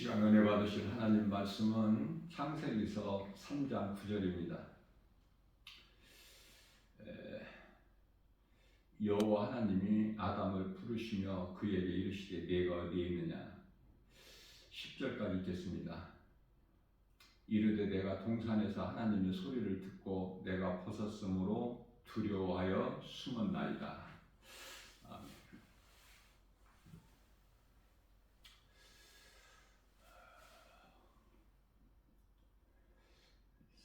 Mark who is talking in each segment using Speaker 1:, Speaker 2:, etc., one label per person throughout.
Speaker 1: 시간 은혜 받으실 하나님 말씀은 창세기서 3장 9절입니다. 여호와 하나님이 아담을 부르시며 그에게 이르시되 네가 어디에 있느냐. 10절까지 읽겠습니다. 이르되 내가 동산에서 하나님의 소리를 듣고 내가 벗었으므로 두려워하여 숨었나이다. 아멘.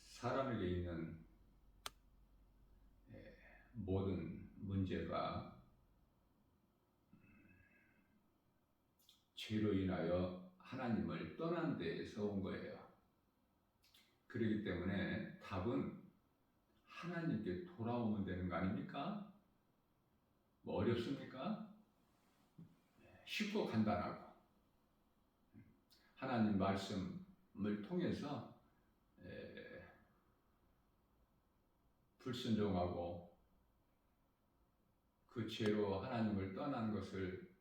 Speaker 1: 사람에게 있는 모든 문제가 죄로 인하여 하나님을 떠난 데에서 온 거예요. 그렇기 때문에 답은 하나님께 돌아오면 되는 거 아닙니까? 뭐 어렵습니까? 쉽고 간단하고 하나님 말씀을 통해서 불순종하고 그 죄로 하나님을 떠난 것을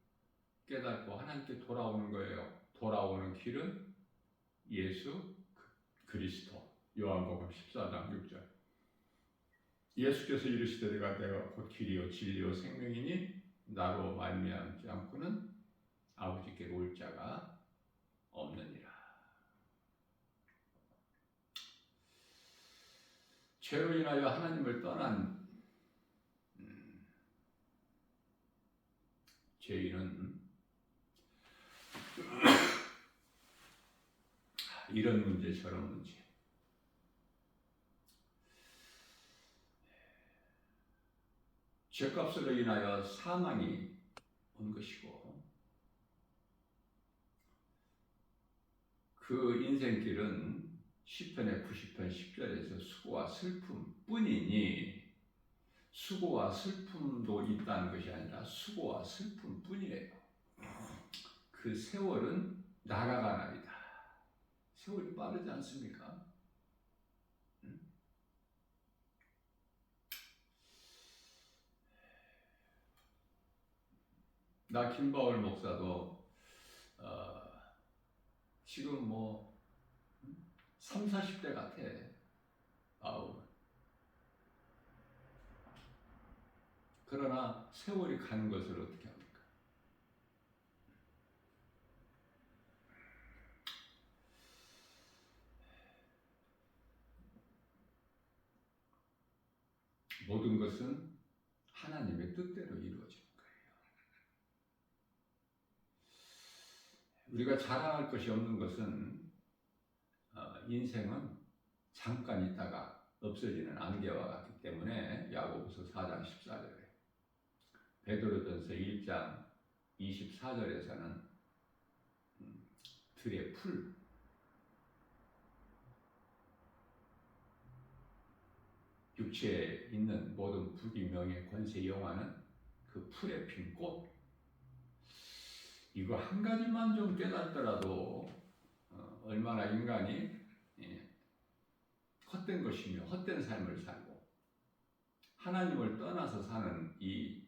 Speaker 1: 깨닫고 하나님께 돌아오는 거예요. 돌아오는 길은 예수 그리스도. 요한복음 14장 6절. 예수께서 이르시되 내가 곧 길이요 진리요 생명이니 나로 말미암지 않고는 아버지께로 올 자가 없느니라. 죄로 인하여 하나님을 떠난 죄인은 이런 문제 저런 문제, 죄값으로 인하여 사망이 온 것이고 그 인생길은 시편의 90편 10절에서 수고와 슬픔뿐이니, 수고와 슬픔도 있다는 것이 아니라 수고와 슬픔뿐이에요. 그 세월은 날아가나이다. 세월이 빠르지 않습니까? 나 김바울 목사도 지금 뭐 3, 40대 같아. 그러나 세월이 가는 것을 어떻게 합니까? 모든 것은 하나님의 뜻대로 이루어지는 거예요. 우리가 자랑할 것이 없는 것은 인생은 잠깐 있다가 없어지는 안개와 같기 때문에 야고보서 4장 14절에 베드로전서 1장 24절에서는 들의 풀, 육체에 있는 모든 부귀명예 권세 영화는 그 풀에 핀 꽃, 이거 한 가지만 좀 깨닫더라도 얼마나 인간이 헛된 것이며 헛된 삶을 살고 하나님을 떠나서 사는 이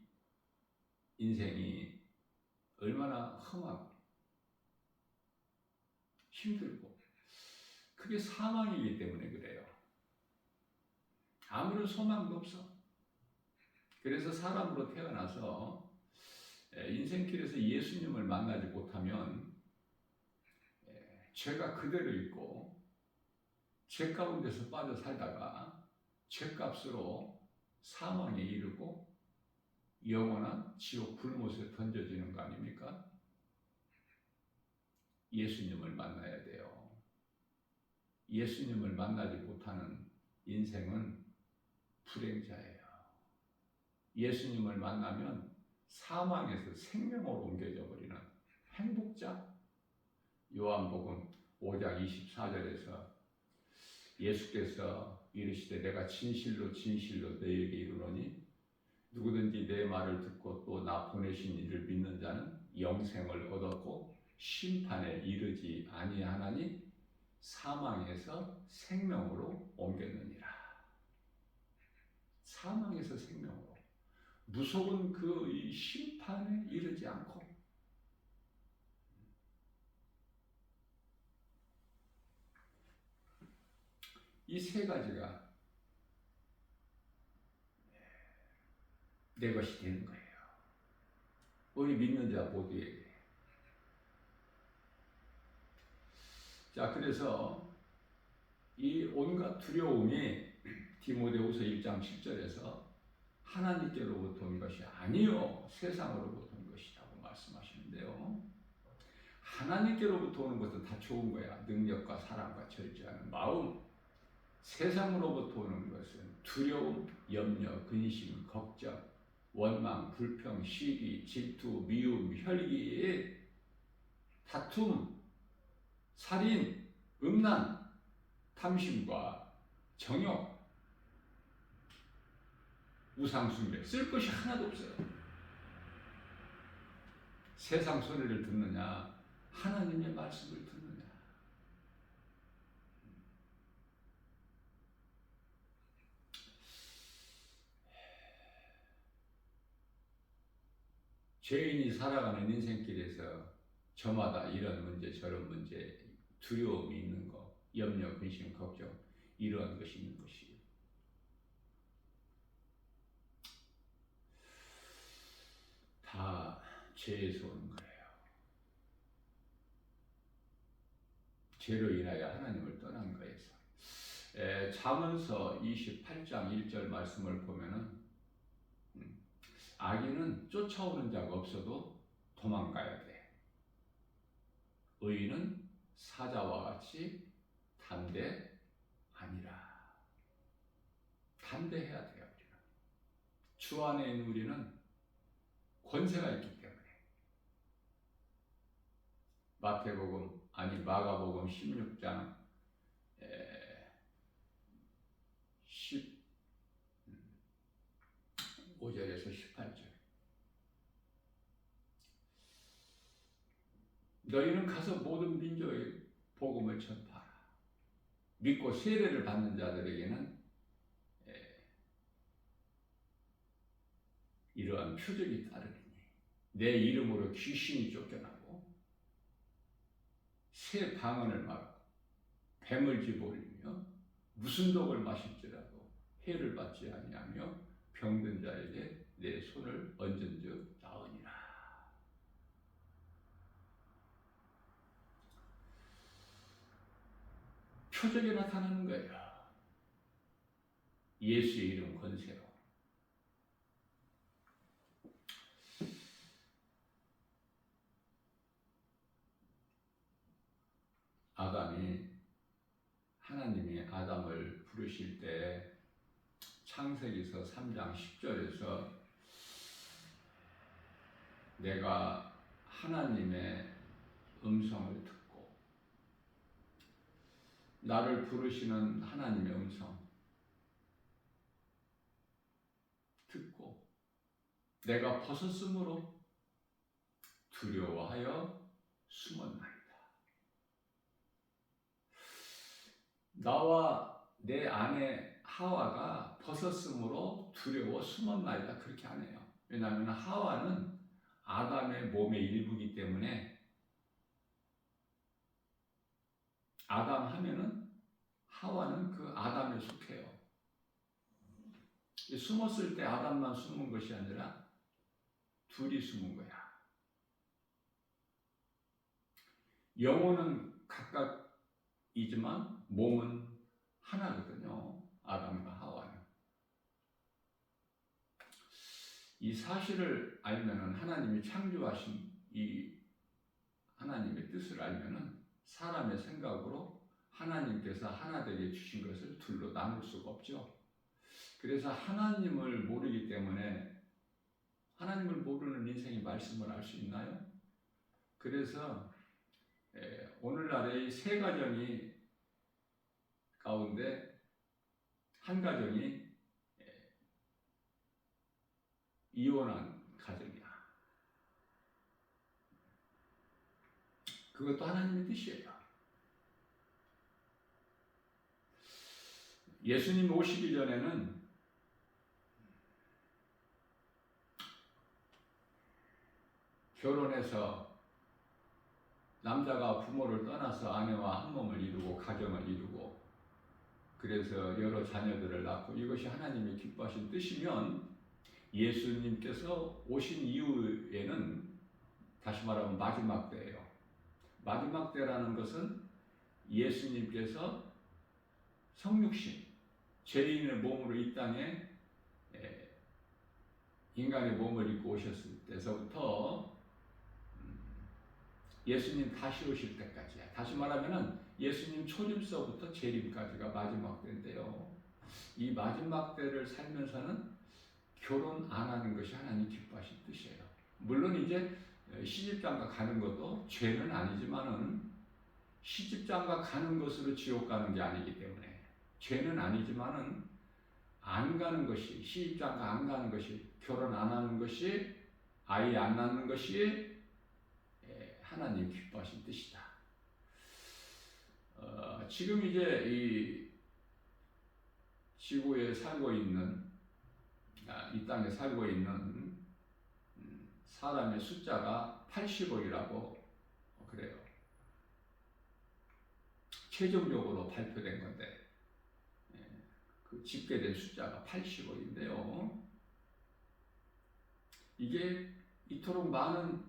Speaker 1: 인생이 얼마나 험하고 힘들고 그게 사망이기 때문에 그래요. 아무런 소망도 없어. 그래서 사람으로 태어나서 인생길에서 예수님을 만나지 못하면 죄가 그대로 있고 죄 가운데서 빠져 살다가 죄값으로 사망에 이르고 영원한 지옥 불못에 던져지는 거 아닙니까? 예수님을 만나야 돼요. 예수님을 만나지 못하는 인생은 불행자예요. 예수님을 만나면 사망에서 생명으로 옮겨져 버리는 행복자. 요한복음 5장 24절에서 예수께서 이르시되 내가 진실로 진실로 너희에게 이르노니 누구든지 내 말을 듣고 또 나 보내신 이를 믿는 자는 영생을 얻었고 심판에 이르지 아니하나니 사망에서 생명으로 옮겼느니라. 사망에서 생명으로, 무서운 그 심판에 이르지 않고 이 세 가지가 내 것이 되는 거예요. 우리 믿는 자 모두에게. 자, 그래서 이 온갖 두려움이 디모데후서 1장 7절에서 하나님께로부터 온 것이 아니요 세상으로부터 온 것이라고 말씀하시는데요. 하나님께로부터 오는 것은 다 좋은 거야. 능력과 사랑과 절제하는 마음. 세상으로부터 오는 것은 두려움, 염려, 근심, 걱정, 원망, 불평, 시기, 질투, 미움, 혈기, 다툼, 살인, 음란, 탐심과 정욕, 우상숭배. 쓸 것이 하나도 없어요. 세상 소리를 듣느냐, 하나님의 말씀을 듣느냐. 죄인이 살아가는 인생길에서 저마다 이런 문제 저런 문제 두려움이 있는 거, 염려, 근심, 걱정 이러한 것이 있는 것이에요. 다 죄에서 오는 거예요. 죄로 인하여 하나님을 떠난 거에서. 잠언서 28장 1절 말씀을 보면은 악인은 쫓아오는 자가 없어도 도망가야 돼. 의인은 사자와 같이 담대하니라. 담대해야 돼요. 우리는. 주 안에 있는 우리는 권세가 있기 때문에. 마가복음 16장 15절에서 18절. 너희는 가서 모든 민족의 복음을 전파하라. 믿고 세례를 받는 자들에게는 이러한 표적이 따르리니 내 이름으로 귀신이 쫓겨나고 새 방언을 말하고 뱀을 집어올리며 무슨 독을 마실지라도 해를 받지 아니하며 병든 자에게 내 손을 얹은즉 나으니라. 표적이 나타나는 거예요. 예수의 이름 권세로. 하나님이 아담을 부르실 때 창세기서 3장 10절에서 내가 하나님의 음성을 듣고 나를 부르시는 하나님의 음성 듣고 내가 벗었으므로 두려워하여 숨었나이다. 나와 내 아내 하와가 벗었으므로 두려워 숨었나이다. 그렇게 안 해요. 왜냐하면 하와는 아담의 몸의 일부이기 때문에 아담 하면은 하와는 그 아담에 속해요. 숨었을 때 아담만 숨은 것이 아니라 둘이 숨은 거야. 영혼은 각각이지만 몸은 하나거든요. 아담과 하와는. 이 사실을 알면은 하나님이 창조하신 이 하나님의 뜻을 알면은 사람의 생각으로 하나님께서 하나 되게 주신 것을 둘로 나눌 수가 없죠. 그래서 하나님을 모르기 때문에 하나님을 모르는 인생의 말씀을 알 수 있나요? 그래서 오늘날의 세 가정이 가운데 한 가정이 이혼한 가정이야. 그것도 하나님의 뜻이에요. 예수님 오시기 전에는 결혼해서 남자가 부모를 떠나서 아내와 한 몸을 이루고 가정을 이루고 그래서 여러 자녀들을 낳고 이것이 하나님의 기뻐하신 뜻이면 예수님께서 오신 이후에는 다시 말하면 마지막 때예요. 마지막 때라는 것은 예수님께서 성육신, 죄인의 몸으로 이 땅에 인간의 몸을 입고 오셨을 때서부터 예수님 다시 오실 때까지야. 다시 말하면은 예수님 초림서부터 재림까지가 마지막 때인데요. 이 마지막 때를 살면서는 결혼 안 하는 것이 하나님 기뻐하신 뜻이에요. 물론 이제 시집장가 가는 것도 죄는 아니지만은 시집장가 가는 것으로 지옥 가는 게 아니기 때문에 죄는 아니지만은 안 가는 것이, 시집장가 안 가는 것이, 결혼 안 하는 것이, 아이 안 낳는 것이 하나님 기뻐하신 뜻이다. 지금 이제 이 지구에 살고 있는, 이 땅에 살고 있는 사람의 숫자가 80억이라고 그래요. 최종적으로 발표된 건데 그 집계된 숫자가 80억인데요. 이게 이토록 많은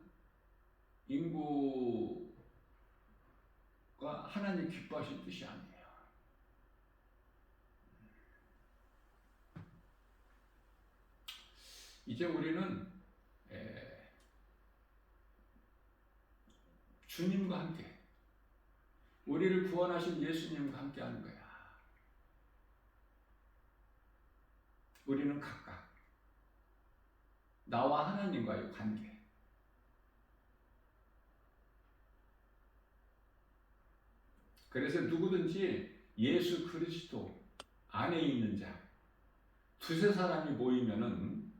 Speaker 1: 인구가 하나님 기뻐하실 뜻이 아니에요. 이제 우리는 주님과 함께, 우리를 구원하신 예수님과 함께 하는 거야. 우리는 각각 나와 하나님과의 관계, 그래서 누구든지 예수 그리스도 안에 있는 자, 두세 사람이 모이면은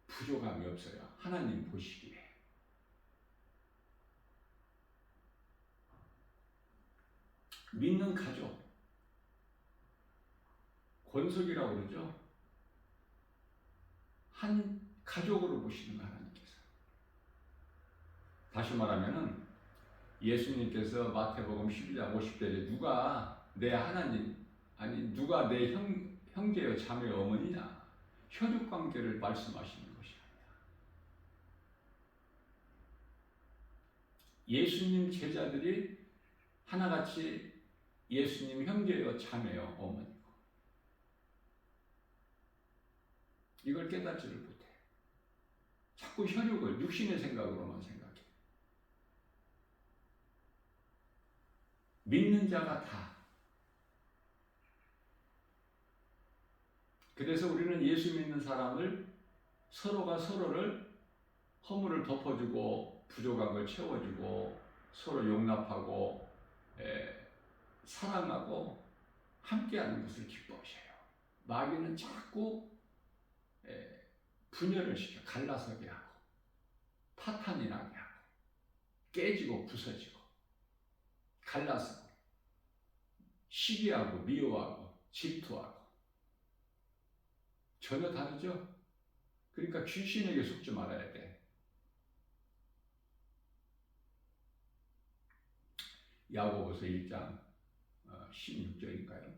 Speaker 1: 부족함이 없어요. 하나님 보시기에. 믿는 가족, 권속이라고 그러죠. 한 가족으로 보시는 거 하나님께서. 다시 말하면은 예수님께서 마태복음 12장 50절에 누가 내 하나님, 아니 누가 내 형제여 자매여 어머니냐, 혈육 관계를 말씀하시는 것이 아니라 예수님 제자들이 하나같이 예수님 형제여 자매여 어머니고, 이걸 깨닫지를 못해. 자꾸 혈육을 육신의 생각으로만 생각해. 믿는 자가 다. 그래서 우리는 예수 믿는 사람을 서로가 서로를 허물을 덮어주고 부족한 걸 채워주고 서로 용납하고 사랑하고 함께하는 것을 기뻐하셔요. 마귀는 자꾸 분열을 시켜 갈라서게 하고 파탄이 나게 하고 깨지고 부서지고 갈라서 시기하고 미워하고 질투하고 전혀 다르죠? 그러니까 귀신에게 속지 말아야 돼. 야고보서 1장 16절인가요?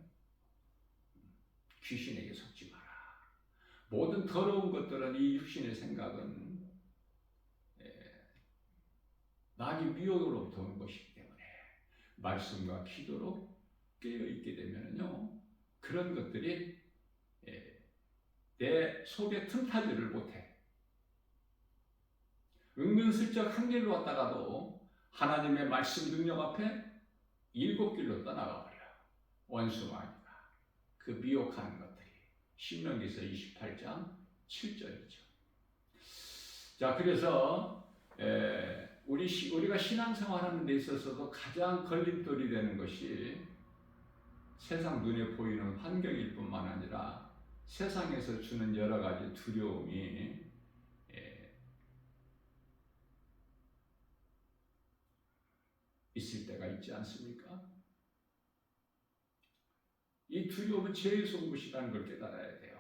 Speaker 1: 귀신에게 속지 마라. 모든 더러운 것들은, 이 육신의 생각은 마귀 미혹으로부터 온 것이기 때문에 말씀과 기도로 깨어있게 되면요, 그런 것들이 내 속에 틈타지를 못해. 은근슬쩍 한 길로 왔다가도 하나님의 말씀 능력 앞에 7길로 떠나가 버려요. 원수마귀가 그 미혹하는 것들이. 신명기서 28장 7절이죠. 자, 그래서 우리가 신앙생활하는 데 있어서도 가장 걸림돌이 되는 것이 세상 눈에 보이는 환경일 뿐만 아니라 세상에서 주는 여러 가지 두려움이 있을 때가 있지 않습니까? 이 두려움은 제일 좋은 것이라는 걸 깨달아야 돼요.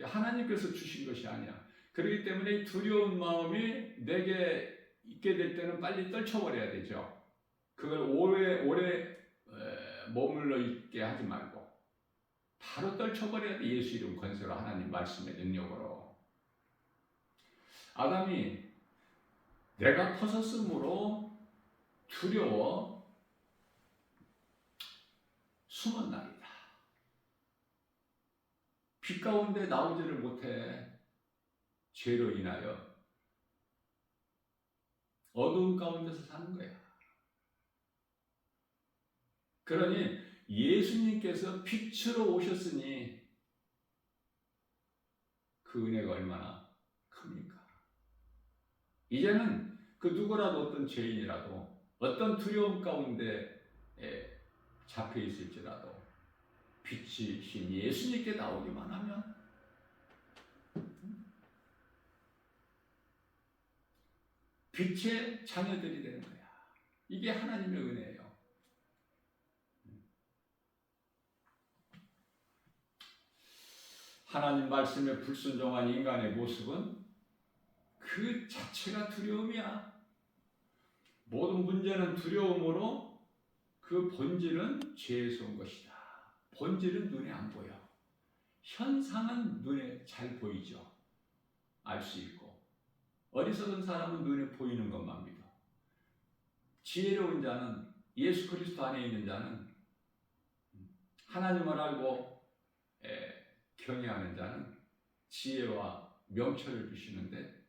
Speaker 1: 하나님께서 주신 것이 아니야. 그렇기 때문에 이 두려운 마음이 내게 있게 될 때는 빨리 떨쳐버려야 되죠. 그걸 오래 머물러 있게 하지 말고 바로 떨쳐버려야 돼. 예수 이름 권세로, 하나님 말씀의 능력으로. 아담이 내가 벗었으므로 두려워 숨었나이다. 빛 가운데 나오지를 못해. 죄로 인하여 어두운 가운데서 사는 거야. 그러니 예수님께서 빛으로 오셨으니 그 은혜가 얼마나 큽니까? 이제는 그 누구라도, 어떤 죄인이라도 어떤 두려움 가운데 잡혀 있을지라도 빛이신 예수님께 나오기만 하면 빛의 자녀들이 되는 거야. 이게 하나님의 은혜예요. 하나님 말씀에 불순종한 인간의 모습은 그 자체가 두려움이야. 모든 문제는 두려움으로 그 본질은 죄에서 온 것이다. 본질은 눈에 안 보여. 현상은 눈에 잘 보이죠. 알 수 있고. 어리석은 사람은 눈에 보이는 것만 믿어. 지혜로운 자는, 예수 그리스도 안에 있는 자는, 하나님을 알고 경외하는 자는 지혜와 명철을 주시는데,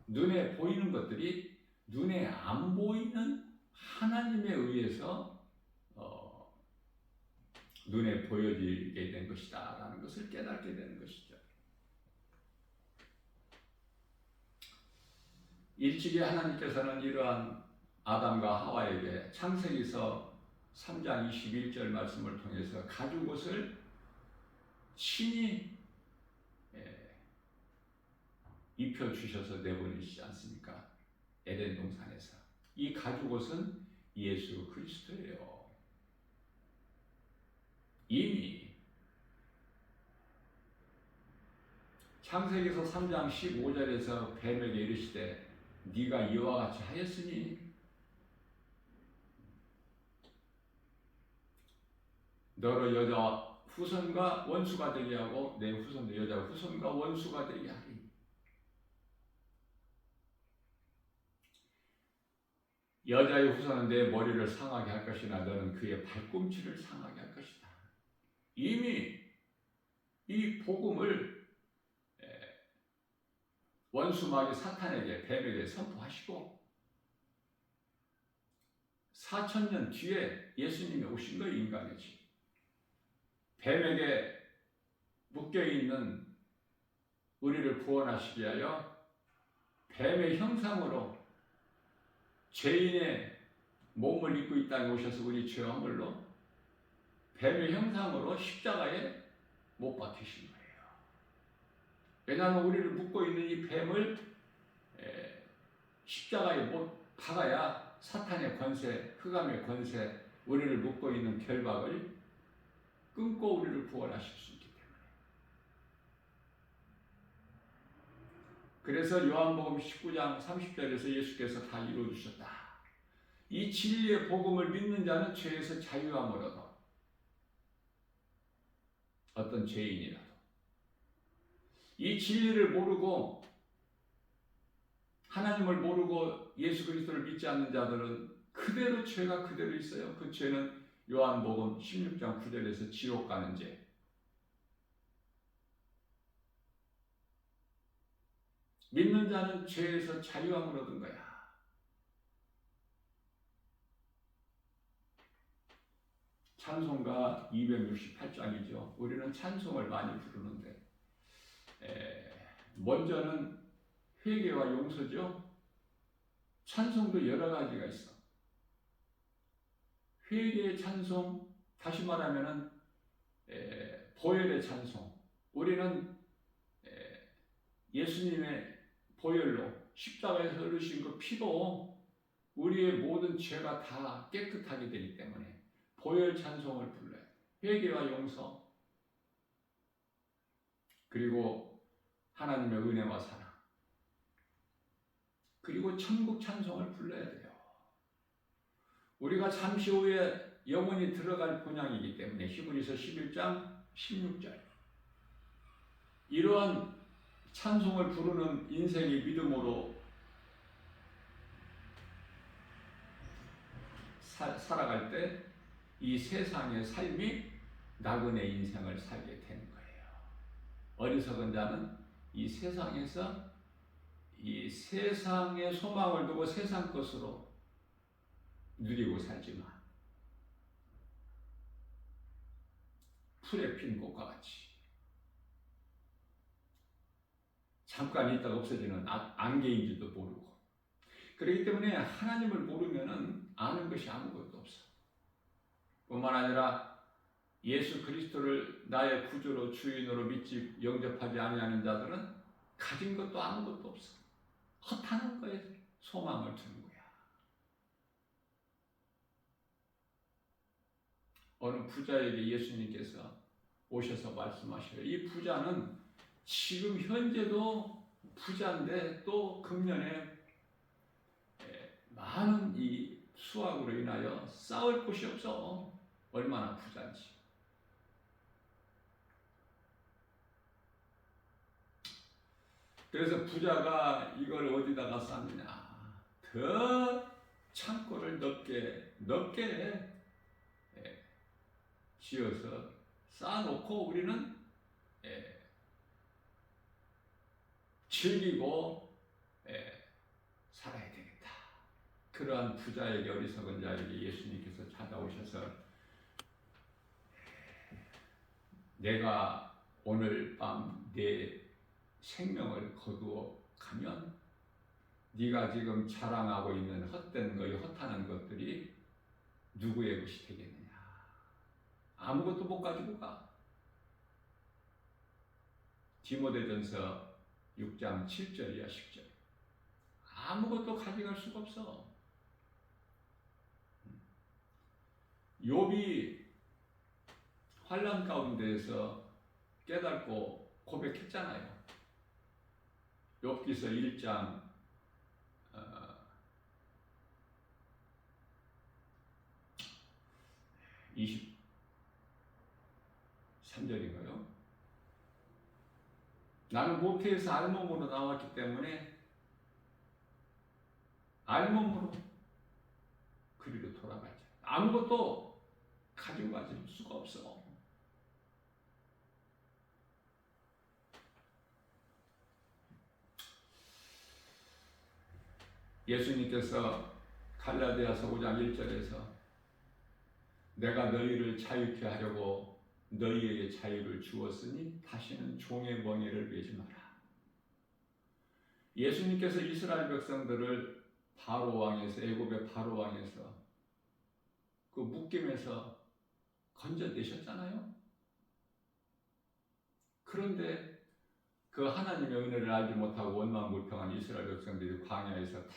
Speaker 1: 눈에 보이는 것들이 눈에 안 보이는 하나님에 의해서 눈에 보여지게 된 것이다 라는 것을 깨닫게 되는 것이죠. 일찍이 하나님께서는 이러한 아담과 하와에게 창세기서 3장 21절 말씀을 통해서 가죽옷을 친히 입혀주셔서 내보내시지 않습니까? 에덴 동산에서. 이 가죽옷은 예수 그리스도예요. 이미 창세기서 3장 15절에서 뱀에게 이르시되 네가 이와 같이 하였으니 너로 여자 후손과 원수가 되게 하고 내 후손도 여자 후손과 원수가 되게 하리. 여자의 후손은 내 머리를 상하게 할 것이나 너는 그의 발꿈치를 상하게 할 것이다. 이미 이 복음을 원수 마귀 사탄에게, 뱀에게 선포하시고 4000년 뒤에 예수님이 오신 거예요. 인간이지. 뱀에게 묶여있는 우리를 구원하시기 위하여 뱀의 형상으로 죄인의 몸을 입고 이 땅에 오셔서 우리 죄와 허물로 뱀의 형상으로 십자가에 못 박히신 거예요. 왜냐하면 우리를 묶고 있는 이 뱀을 십자가에 못 박아야 사탄의 권세, 흑암의 권세, 우리를 묶고 있는 결박을 끊고 우리를 구원하실 수 있기 때문에. 그래서 요한복음 19장 30절에서 예수께서 다 이루어주셨다. 이 진리의 복음을 믿는 자는 죄에서 자유함을 얻어. 어떤 죄인이라도. 이 진리를 모르고 하나님을 모르고 예수 그리스도를 믿지 않는 자들은 그대로 죄가 그대로 있어요. 그 죄는 요한복음 16장 9절에서 지옥 가는 죄. 믿는 자는 죄에서 자유함을 얻은 거야. 찬송가 268장이죠. 우리는 찬송을 많이 부르는데 먼저는 회개와 용서죠. 찬송도 여러 가지가 있어. 회개의 찬송, 다시 말하면은 보혈의 찬송. 우리는 예수님의 보혈로 십자가에서 흘리신 그 피로 우리의 모든 죄가 다 깨끗하게 되기 때문에 보혈 찬송을 불러요. 회개와 용서, 그리고 하나님의 은혜와 사랑, 그리고 천국 찬송을 불러야 돼요. 우리가 잠시 후에 영원히 들어갈 본향이기 때문에 히브리서 11장 16절 이러한 찬송을 부르는 인생의 믿음으로 살아갈 때 이 세상의 삶이 나그네 인생을 살게 되는 거예요. 어리석은 자는 이 세상에서 이 세상의 소망을 두고 세상 것으로 누리고 살지만 풀에 핀 꽃과 같이 잠깐 있다가 없어지는 안개인 줄도 모르고 그렇기 때문에 하나님을 모르면 아는 것이 아무것도 없어. 뿐만 아니라 예수 그리스도를 나의 구주로 주인으로 믿지 영접하지 아니하는 자들은 가진 것도 아무것도 없어. 허탄한 거에 소망을 두는 거야. 어느 부자에게 예수님께서 오셔서 말씀하셔요. 이 부자는 지금 현재도 부자인데 또 금년에 많은 이 수확으로 인하여 쌓을 곳이 없어. 얼마나 부자인지. 그래서 부자가 이걸 어디다가 쌓느냐. 더 창고를 넓게 지어서 쌓아놓고 우리는 즐기고 살아야 되겠다. 그러한 부자에게 어리석은 자에게 예수님께서 찾아오셔서 내가 오늘 밤 내 생명을 거두어 가면 네가 지금 자랑하고 있는 헛된 것, 허탄한 것들이 누구의 것이 되겠느냐. 아무것도 못 가지고 가. 디모데전서 6장 7절이야 10절. 아무것도 가져갈 수가 없어. 욥이 환난 가운데에서 깨닫고 고백했잖아요. 욥기서 1장 23절인가요? 나는 모태에서 알몸으로 나왔기 때문에 알몸으로 그리로 돌아가자. 아무것도 가지고 가질 수가 없어. 예수님께서 갈라디아서 5장 1절에서 내가 너희를 자유케 하려고 너희에게 자유를 주었으니 다시는 종의 멍에를 매지 마라. 예수님께서 이스라엘 백성들을 바로 왕에서 애굽의 바로 왕에서 그 묶임에서 건져내셨잖아요. 그런데 그 하나님의 은혜를 알지 못하고 원망불평한 이스라엘 백성들이 광야에서 다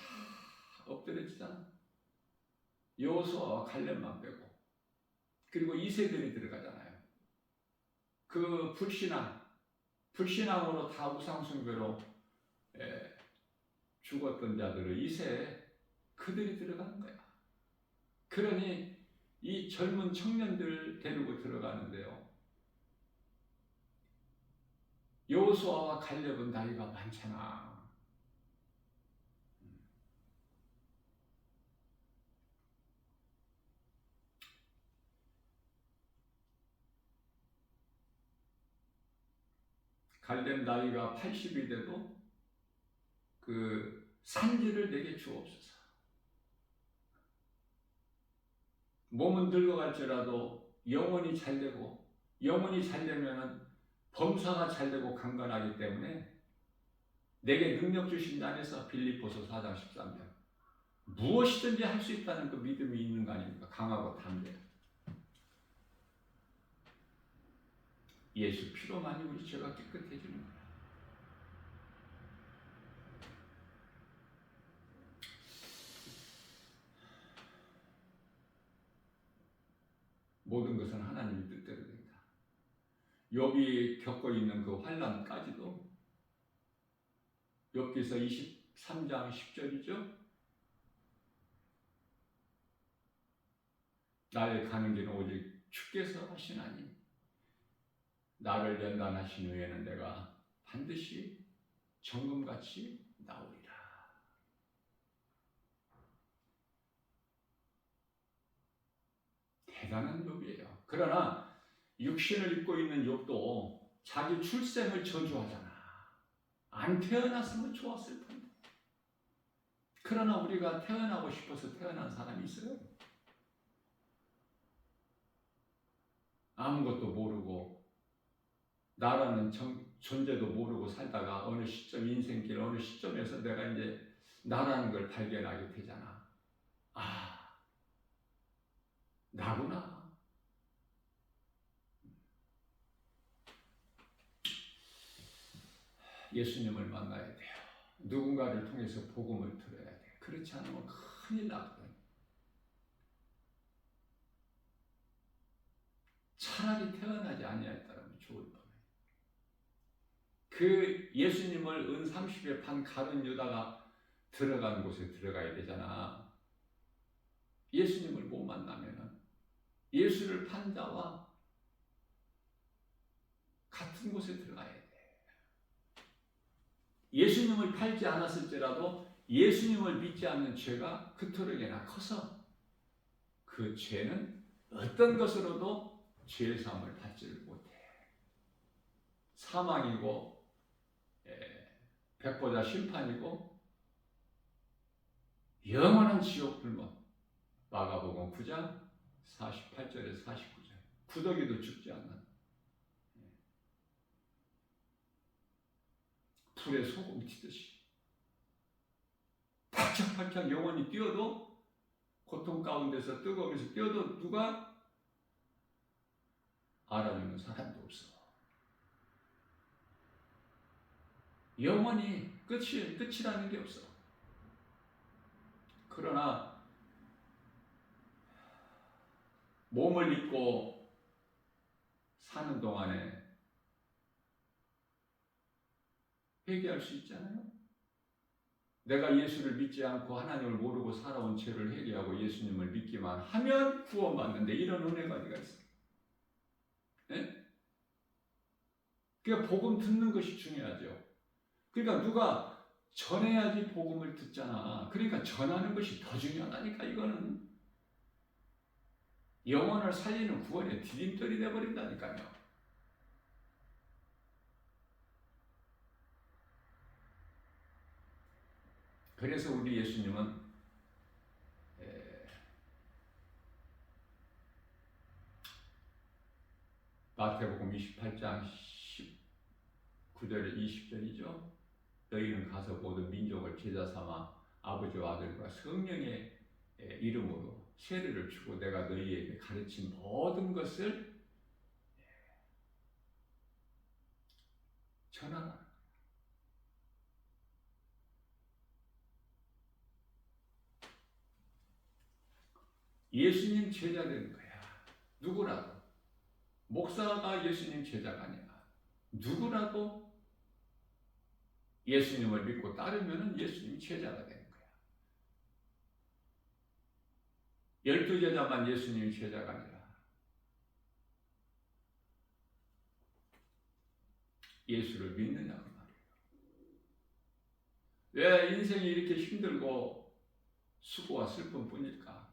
Speaker 1: 엎드려지잖아. 여호수아와 갈렙만 빼고. 그리고 이세들이 들어가잖아요. 그 불신앙으로 다 우상숭배로 죽었던 자들을 이세에 그들이 들어가는 거야. 그러니 이 젊은 청년들 데리고 들어가는데요. 여호수아와 갈렙은 나이가 많잖아. 갈렙 나이가 80이 돼도 그 산지를 내게 주옵소서. 몸은 늙어갈지라도 영혼이 잘되고 영혼이 잘되면 범사가 잘되고 강건하기 때문에 내게 능력 주신 자 안에서 빌립보서 4장 13절 무엇이든지 할 수 있다는 그 믿음이 있는 거 아닙니까? 강하고 담대. 예수 피로만이 우리 죄가 깨끗해지는 거야. 모든 것은 하나님의 뜻대로 됩니다. 욥이 겪고 있는 그 환난까지도 욥기서 23장 10절이죠. 나의 가는 길은 오직 주께서 하시나니 나를 연단하신 후에는 내가 반드시 정금같이 나오리라. 대단한 욥이에요. 그러나 육신을 입고 있는 욥도 자기 출생을 저주하잖아. 안 태어났으면 좋았을 텐데. 그러나 우리가 태어나고 싶어서 태어난 사람이 있어요? 아무것도 모르고 나라는 존재도 모르고 살다가 어느 시점 인생길 어느 시점에서 내가 이제 나라는 걸 발견하게 되잖아. 아, 나구나. 예수님을 만나야 돼요. 누군가를 통해서 복음을 들어야 돼. 그렇지 않으면 큰일 나거든. 차라리 태어나지 아니하였다면 좋을 뻔해. 그 예수님을 은 30에 판 가룟 유다가 들어간 곳에 들어가야 되잖아. 예수님을 못 만나면은 예수를 판 자와 같은 곳에 들어가야 돼. 예수님을 팔지 않았을지라도 예수님을 믿지 않는 죄가 그토록이나 커서 그 죄는 어떤 것으로도 죄사함을 받지를 못해. 사망이고 백보자 심판이고 영원한 지옥 불문. 마가복음 9장 48절에서 49절. 구더기도 죽지 않는 불에 소금 튀듯이 팔짝팔짝 영원히 뛰어도 고통 가운데서 뜨거움에서 뛰어도 누가 알아주는 사람도 없어. 영원히 끝이라는 게 없어. 그러나 몸을 입고 사는 동안에 회개할 수 있잖아요. 내가 예수를 믿지 않고 하나님을 모르고 살아온 죄를 회개하고 예수님을 믿기만 하면 구원받는데 이런 은혜가 어디가 있어? 네? 그러니까 복음 듣는 것이 중요하죠. 그러니까 누가 전해야지 복음을 듣잖아. 그러니까 전하는 것이 더 중요하다니까. 이거는 영혼을 살리는 구원의 디딤돌이 되어버린다니까요. 그래서 우리 예수님은 마태복음 28장 19절에 20절이죠. 너희는 가서 모든 민족을 제자 삼아 아버지와 아들과 성령의 이름으로 세례를 주고 내가 너희에게 가르친 모든 것을 전하라. 예수님 제자 되는 거야. 누구라도. 목사가 예수님 제자가 아니라 누구라도 예수님을 믿고 따르면 예수님 제자가 되는 거야. 12제자만 예수님 제자가 아니라 예수를 믿느냐고 말이에요. 왜 인생이 이렇게 힘들고 수고와 슬픔 뿐일까?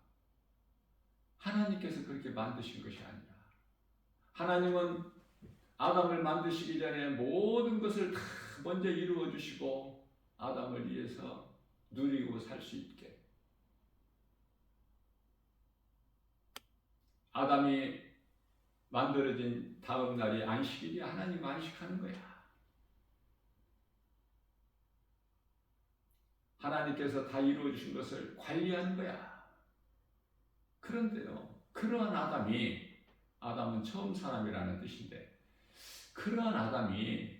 Speaker 1: 하나님께서 그렇게 만드신 것이 아니라 하나님은 아담을 만드시기 전에 모든 것을 다 먼저 이루어 주시고 아담을 위해서 누리고 살 수 있게 아담이 만들어진 다음 날이 안식일이 하나님 안식하는 거야. 하나님께서 다 이루어 주신 것을 관리하는 거야. 그런데요, 그러한 아담은 처음 사람이라는 뜻인데 그러한 아담이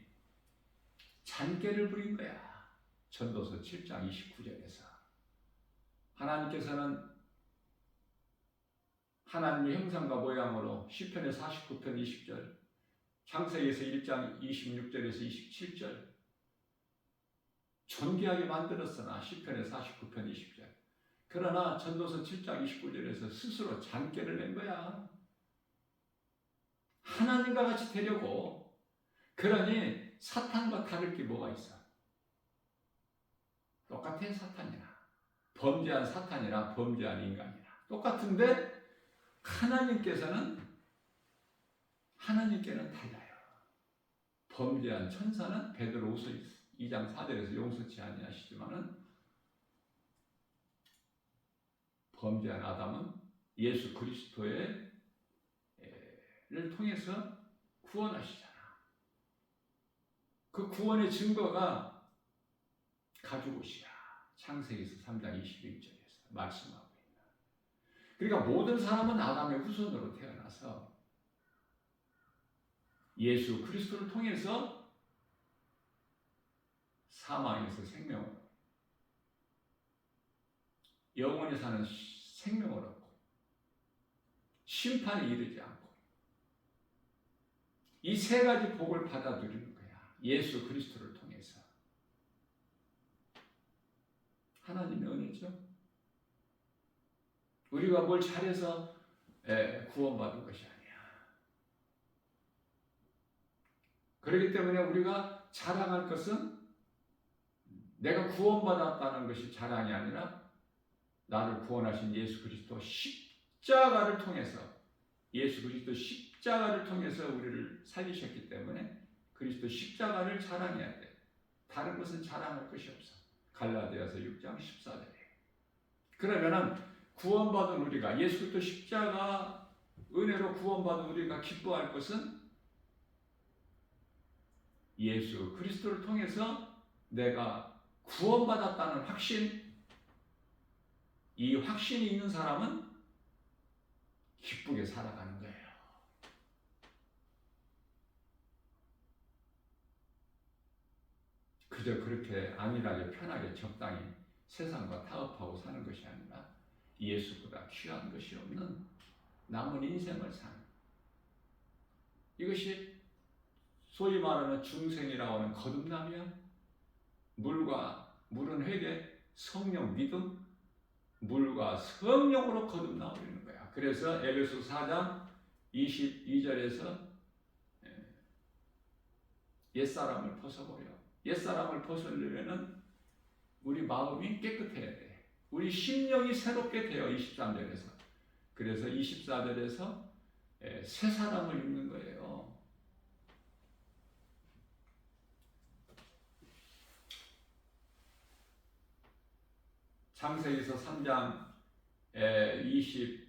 Speaker 1: 잔꾀를 부린 거야. 전도서 7장 29절에서 하나님께서는 하나님의 형상과 모양으로 시편의 49편 20절, 창세기에서 1장 26절에서 27절 존귀하게 만들었으나 시편의 49편 20절 그러나 전도서 7장 29절에서 스스로 잔꾀를 낸 거야. 하나님과 같이 되려고. 그러니 사탄과 다를 게 뭐가 있어? 똑같아. 사탄이랑 범죄한 사탄이랑 범죄한 인간이랑 똑같은데 하나님께는 달라요. 범죄한 천사는 베드로후서 2장 4절에서 용서치 아니하시지만은 범죄한 아담은 예수 그리스도를 통해서 구원하시잖아. 그 구원의 증거가 가죽옷이야. 창세기서 3장 21절에서 말씀하고 있는. 그러니까 모든 사람은 아담의 후손으로 태어나서 예수 그리스도를 통해서 사망에서 생명으로, 영원히 사는 생명을 얻고 심판에 이르지 않고 이 세 가지 복을 받아 누리는 거야. 예수 그리스도를 통해서. 하나님의 은혜죠. 우리가 뭘 잘해서 구원받은 것이 아니야. 그렇기 때문에 우리가 자랑할 것은 내가 구원받았다는 것이 자랑이 아니라 나를 구원하신 예수 그리스도 십자가를 통해서, 예수 그리스도 십자가를 통해서 우리를 살리셨기 때문에 그리스도 십자가를 자랑해야 돼. 다른 것은 자랑할 것이 없어. 갈라디아서 6장 14절에. 그러면은 구원받은 우리가, 예수 그리스도 십자가 은혜로 구원받은 우리가 기뻐할 것은 예수 그리스도를 통해서 내가 구원받았다는 확신, 이 확신이 있는 사람은 기쁘게 살아가는 거예요. 그저 그렇게 안일하게 편하게 적당히 세상과 타협하고 사는 것이 아니라 예수보다 귀한 것이 없는 남은 인생을 사는, 이것이 소위 말하는 중생이라고 하는 거듭남이야. 물은 회개, 성령 믿음, 물과 성령으로 거듭나오는 거야. 그래서 에베소 4장 22절에서 옛사람을 벗어버려. 옛사람을 벗으려면 우리 마음이 깨끗해야 돼. 우리 심령이 새롭게 돼요. 23절에서. 그래서 24절에서 새 사람을 입는 거예요. 창세기서 3장 20이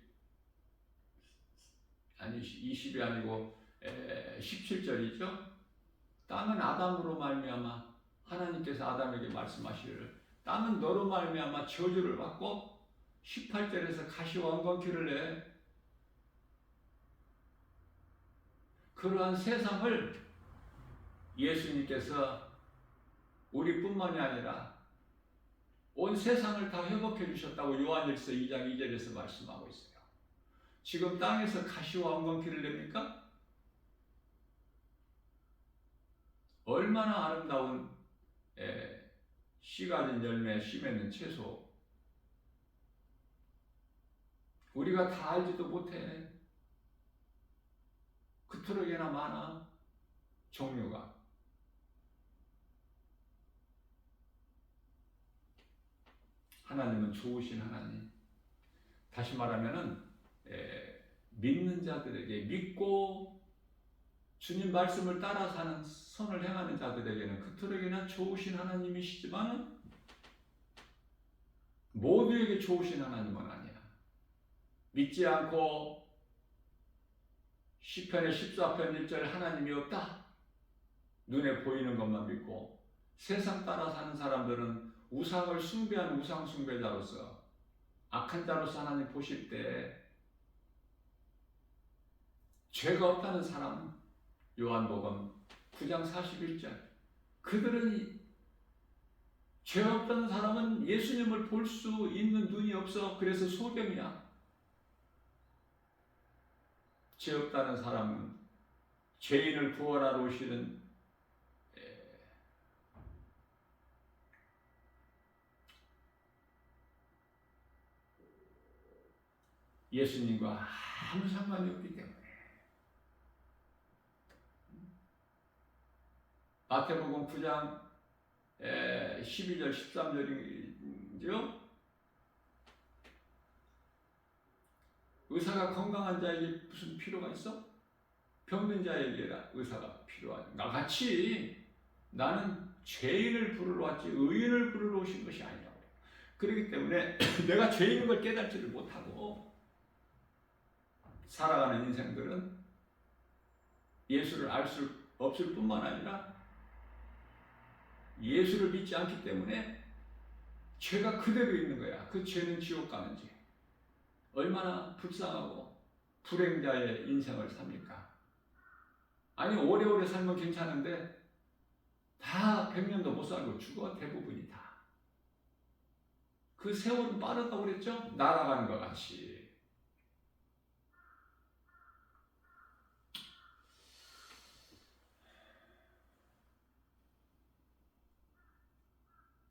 Speaker 1: 아니고 17절이죠. 땅은 아담으로 말미암아 하나님께서 아담에게 말씀하시기를 땅은 너로 말미암아 저주를 받고 18절에서 가시왕건키를 내. 그러한 세상을 예수님께서 우리뿐만이 아니라 온 세상을 다 회복해 주셨다고 요한일서 2장 2절에서 말씀하고 있어요. 지금 땅에서 가시왕건키를 냅니까? 얼마나 아름다운 씨 가진 열매, 씨 맺는 채소, 우리가 다 알지도 못해. 그토록이나 많아, 종류가. 하나님은 좋으신 하나님. 다시 말하면은 믿는 자들에게, 믿고 주님 말씀을 따라 사는 선을 행하는 자들에게는 그토록이나 좋으신 하나님이시지만 모두에게 좋으신 하나님은 아니야. 믿지 않고 시편의 14편 1절 하나님이 없다, 눈에 보이는 것만 믿고 세상 따라 사는 사람들은 우상을 숭배한 우상 숭배자로서, 악한 자로서 하나님 보실 때 죄가 없다는 사람은 요한복음 9장 41절, 그들은 죄 없다는 사람은 예수님을 볼 수 있는 눈이 없어. 그래서 소경이야. 죄 없다는 사람은 죄인을 구원하러 오시는 예수님과 아무 상관이 없기 때문에. 마태복음 9장 12절 13절이죠. 의사가 건강한 자에게 무슨 필요가 있어? 병든 자에게 의사가 필요하죠. 나같이 나는 죄인을 부르러 왔지 의인을 부르러 오신 것이 아니라고. 그렇기 때문에 내가 죄인인 걸 깨닫지를 못하고 살아가는 인생들은 예수를 알 수 없을 뿐만 아니라 예수를 믿지 않기 때문에 죄가 그대로 있는 거야. 그 죄는 지옥 가는 죄. 얼마나 불쌍하고 불행자의 인생을 삽니까? 아니 오래오래 살면 괜찮은데 다 100년도 못 살고 죽어. 대부분이 다. 그 세월은 빠르다고 그랬죠? 날아가는 것 같이.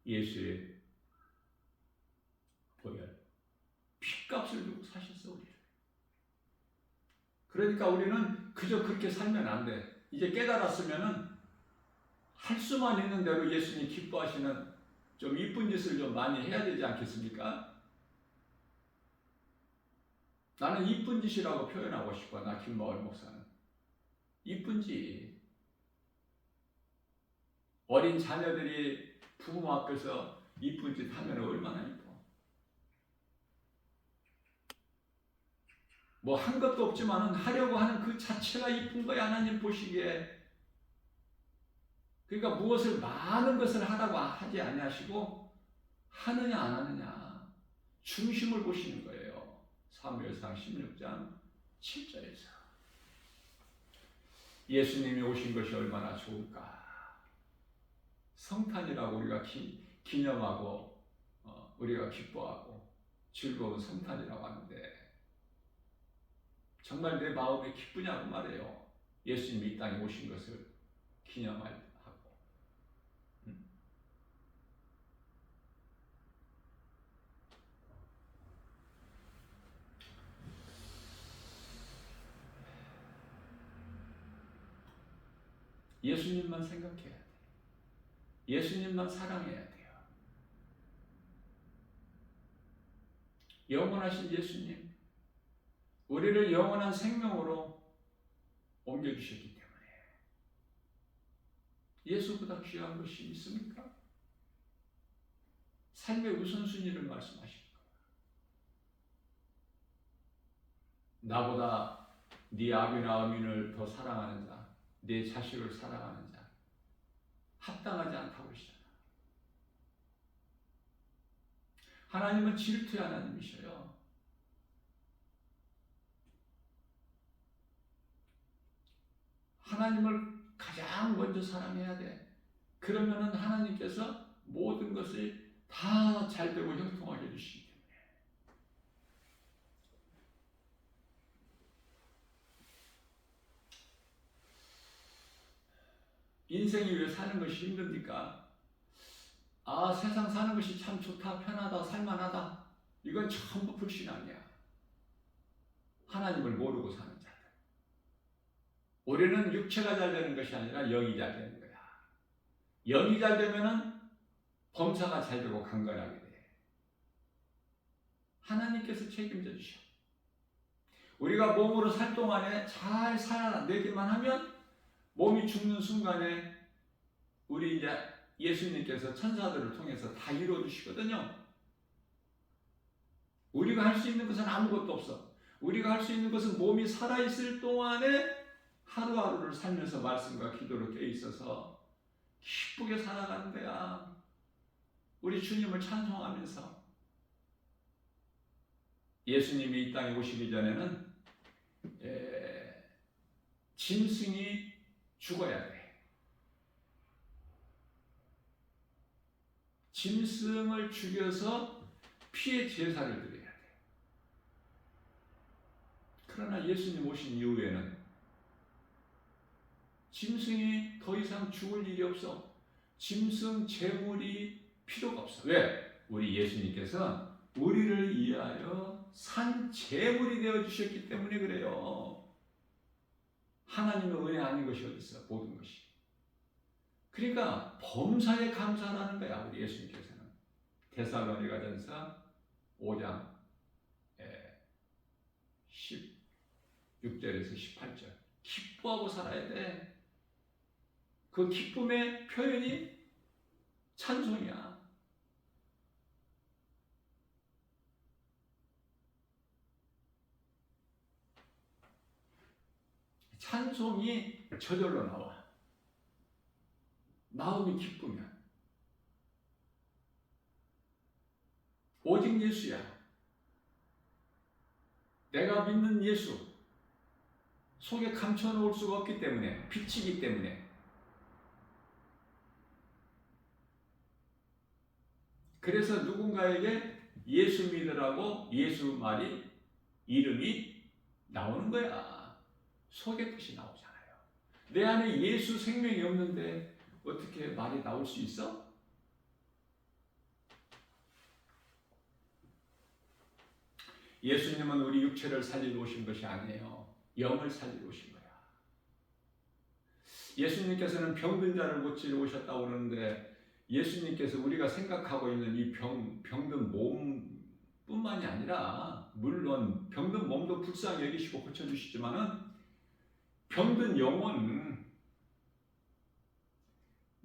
Speaker 1: 예수의 보혈, 핏값을 주고 사셨어 우리를. 그러니까 우리는 그저 그렇게 살면 안 돼. 이제 깨달았으면은 할 수만 있는 대로 예수님 기뻐하시는 좀 이쁜 짓을 좀 많이 해야 되지 않겠습니까? 나는 이쁜 짓이라고 표현하고 싶어. 나 김마을 목사는 이쁜 짓. 어린 자녀들이 부모 앞에서 이쁜 짓 하면 얼마나 이뻐. 뭐 한 것도 없지만은 하려고 하는 그 자체가 이쁜 거야. 하나님 보시기에. 그러니까 무엇을 많은 것을 하라고 하지 아니하시고 하느냐 안 하느냐 중심을 보시는 거예요. 사무엘상 16장 7절에서 예수님이 오신 것이 얼마나 좋을까. 성탄이라고 우리가 기념하고 우리가 기뻐하고 즐거운 성탄이라고 하는데 정말 내 마음이 기쁘냐고 말해요. 예수님이 이 땅에 오신 것을 기념하고. 예수님만 생각해야 돼. 예수님만 사랑해야 돼요. 영원하신 예수님, 우리를 영원한 생명으로 옮겨주셨기 때문에 예수보다 귀한 것이 있습니까? 삶의 우선순위를 말씀하십니다. 나보다 네 아비나 어민을 더 사랑하는 자, 내 자식을 사랑하는 자 합당하지 않다고 하시잖아. 하나님은 질투의 하나님이셔요. 하나님을 가장 먼저 사랑해야 돼. 그러면은 하나님께서 모든 것이 다 잘되고 형통하게 해주시기 때문에. 인생이 왜 사는 것이 힘듭니까? 아, 세상 사는 것이 참 좋다, 편하다, 살만하다. 이건 전부 불신앙이야. 하나님을 모르고 사는 자들. 우리는 육체가 잘 되는 것이 아니라 영이 잘 되는 거야. 영이 잘 되면은 범사가 잘 되고 강건하게 돼. 하나님께서 책임져 주셔. 우리가 몸으로 살 동안에 잘 살아내기만 하면 몸이 죽는 순간에 우리 이제 예수님께서 천사들을 통해서 다 이루어 주시거든요. 우리가 할 수 있는 것은 아무것도 없어. 우리가 할 수 있는 것은 몸이 살아있을 동안에 하루하루를 살면서 말씀과 기도로 깨어있어서 기쁘게 살아가는 거야. 우리 주님을 찬송하면서. 예수님이 이 땅에 오시기 전에는 짐승이 죽어야 돼. 짐승을 죽여서 피의 제사를 드려야 돼. 그러나 예수님 오신 이후에는 짐승이 더 이상 죽을 일이 없어. 짐승 제물이 필요가 없어. 왜? 우리 예수님께서 우리를 위하여 산 제물이 되어 주셨기 때문에 그래요. 하나님의 은혜 아닌 것이 어디 있어? 모든 것이. 그러니까 범사에 감사하는 거야, 우리 예수님께서는. 데살로니가전서 5장 16절에서 18절. 기뻐하고 살아야 돼. 그 기쁨의 표현이 찬송이야. 찬송이 저절로 나와. 마음이 기쁘면. 오직 예수야. 내가 믿는 예수. 속에 감춰놓을 수가 없기 때문에, 빛이기 때문에. 그래서 누군가에게 예수 믿으라고 예수 말이, 이름이 나오는 거야. 속의 뜻이 나오잖아요. 내 안에 예수 생명이 없는데 어떻게 말이 나올 수 있어? 예수님은 우리 육체를 살리러 오신 것이 아니에요. 영을 살리러 오신 거야. 예수님께서는 병든 자를 고치러 오셨다고 그러는데 예수님께서 우리가 생각하고 있는 이 병든 몸뿐만이 아니라 물론 병든 몸도 불쌍히 여기시고 고쳐주시지만은 병든 영혼,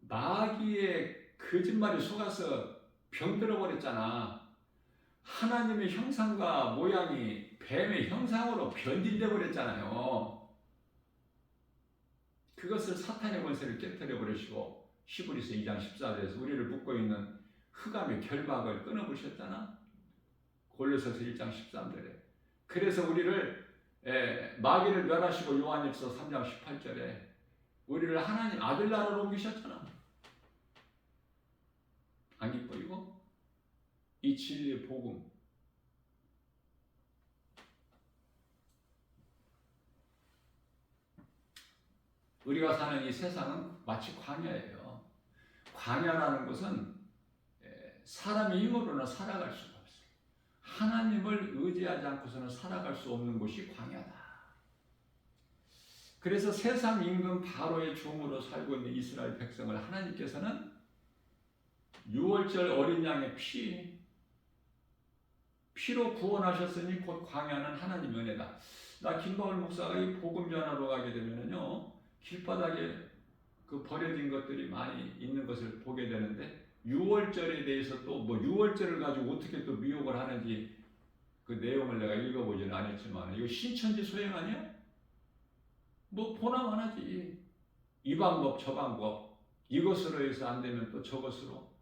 Speaker 1: 마귀의 거짓말에 속아서 병들어 버렸잖아. 하나님의 형상과 모양이 뱀의 형상으로 변질되어 버렸잖아요. 그것을 사탄의 권세를 깨뜨려 버리시고 히브리서 2장 14절에서 우리를 묶고 있는 흑암의 결박을 끊어버리셨잖아. 골로새서 1장 13절에. 그래서 우리를 마귀를 멸하시고 요한일서 3장 18절에 우리를 하나님 아들 나라로 옮기셨잖아. 안 기뻐이고? 이 진리의 복음, 우리가 사는 이 세상은 마치 광야예요. 광야라는 것은 사람의 힘으로는 살아갈 수가 없어요. 하나님을 의지하지 않고서는 살아갈 수 없는 곳이 광야다. 그래서 세상 임금 바로의 종으로 살고 있는 이스라엘 백성을 하나님께서는 6월절 어린 양의 피로 구원하셨으니 곧 광야는 하나님의 은혜다. 나 김바울 목사가 이 복음 전하러 가게 되면은요, 길바닥에 그 버려진 것들이 많이 있는 것을 보게 되는데 6월절에 대해서 또 뭐 6월절을 가지고 어떻게 또 미혹을 하는지 그 내용을 내가 읽어보지는 않았지만 이거 신천지 소행 아니야? 뭐 보나마나지. 이 방법 저 방법 이것으로 해서 안 되면 또 저것으로.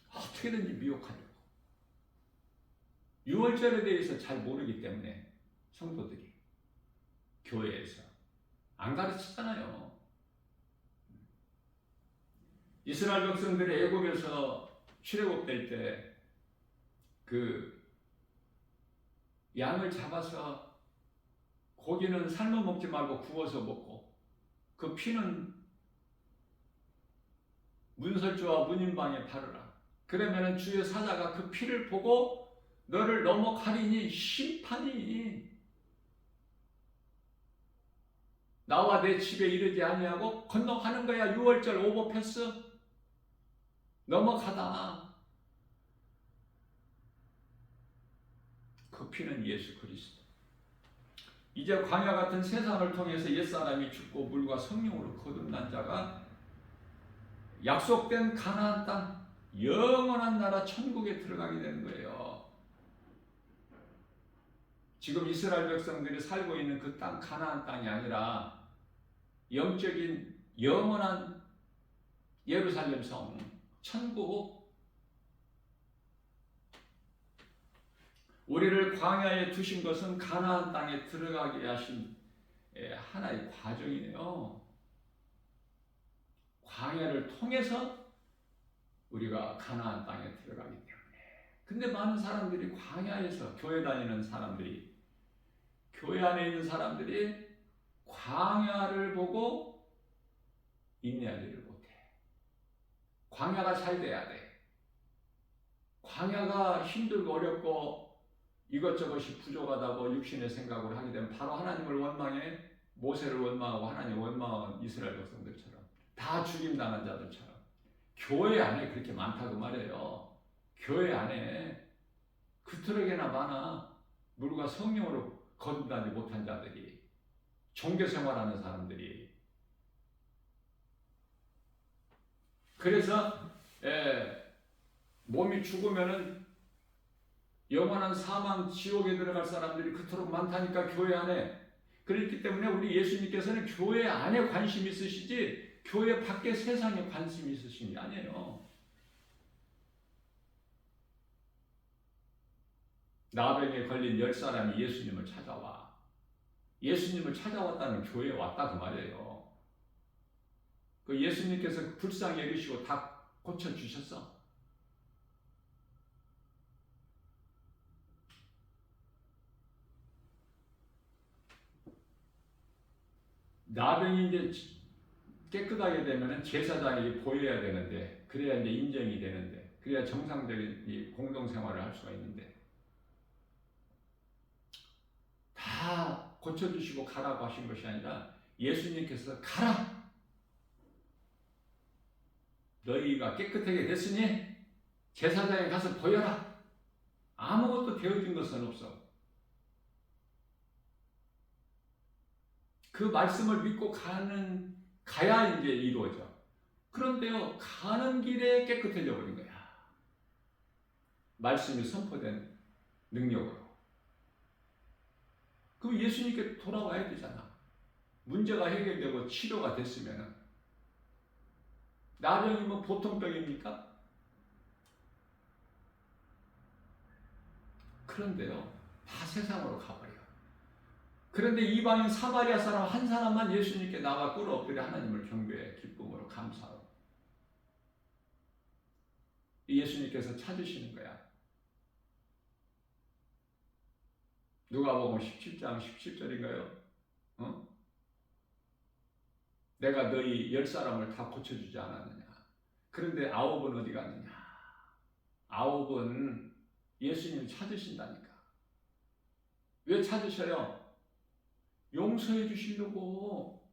Speaker 1: 어떻게든지 미혹하려고. 6월절에 대해서 잘 모르기 때문에 성도들이 교회에서 안 가르치잖아요. 이스라엘 백성들이 애굽에서 출애굽될 때 그 양을 잡아서 고기는 삶아 먹지 말고 구워서 먹고 그 피는 문설주와 문인방에 바르라. 그러면은 주의 사자가 그 피를 보고 너를 넘어가리니 심판이 나와 내 집에 이르지 아니하고 건너가는 거야. 6월절 오버패스 넘어가다. 그 피는 예수 그리스도. 이제 광야 같은 세상을 통해서 옛사람이 죽고 물과 성령으로 거듭난 자가 약속된 가나안 땅, 영원한 나라 천국에 들어가게 되는 거예요. 지금 이스라엘 백성들이 살고 있는 그 땅, 가나안 땅이 아니라 영적인 영원한 예루살렘 성, 천국. 우리를 광야에 두신 것은 가나안 땅에 들어가게 하신 하나의 과정이네요. 광야를 통해서 우리가 가나안 땅에 들어가기 때문에. 근데 많은 사람들이 광야에서 교회 다니는 사람들이, 교회 안에 있는 사람들이 광야를 보고 인내하지를 못해. 광야가 잘 돼야 돼. 광야가 힘들고 어렵고 이것저것이 부족하다고 육신의 생각을 하게 되면 바로 하나님을 원망해. 모세를 원망하고 하나님을 원망한 이스라엘 백성들처럼 다 죽임당한 자들처럼 교회 안에 그렇게 많다고 말해요. 교회 안에 그토록이나 많아. 물과 성령으로 거듭나지 못한 자들이, 종교생활하는 사람들이. 그래서 몸이 죽으면은 영원한 사망 지옥에 들어갈 사람들이 그토록 많다니까, 교회 안에. 그렇기 때문에 우리 예수님께서는 교회 안에 관심이 있으시지 교회 밖에 세상에 관심이 있으신 게 아니에요. 나병에 걸린 10사람이 예수님을 찾아와. 예수님을 찾아왔다는 교회에 왔다 그 말이에요. 그 예수님께서 불쌍히 여기시고 다 고쳐주셨어. 나병이 이제 깨끗하게 되면 제사장이 보여야 되는데, 그래야 이제 인정이 되는데, 그래야 정상적인 이 공동생활을 할 수가 있는데, 다 고쳐주시고 가라고 하신 것이 아니라 예수님께서 가라! 너희가 깨끗하게 됐으니 제사장에 가서 보여라! 아무것도 되어진 것은 없어. 그 말씀을 믿고 가야 이제 이루어져. 그런데요, 가는 길에 깨끗해져 버린 거야. 말씀이 선포된 능력으로. 그럼 예수님께 돌아와야 되잖아. 문제가 해결되고 치료가 됐으면. 나병이 뭐 보통 병입니까? 그런데요, 다 세상으로 가버려. 그런데 이방인 사마리아 사람 한 사람만 예수님께 나와 꿇어 엎드려 하나님을 경배해 기쁨으로 감사로. 예수님께서 찾으시는 거야. 누가복음 17장 17절인가요? 내가 너희 10사람을 다 고쳐주지 않았느냐. 그런데 9은 어디 갔느냐. 9은 예수님 찾으신다니까. 왜 찾으셔요? 용서해 주시려고,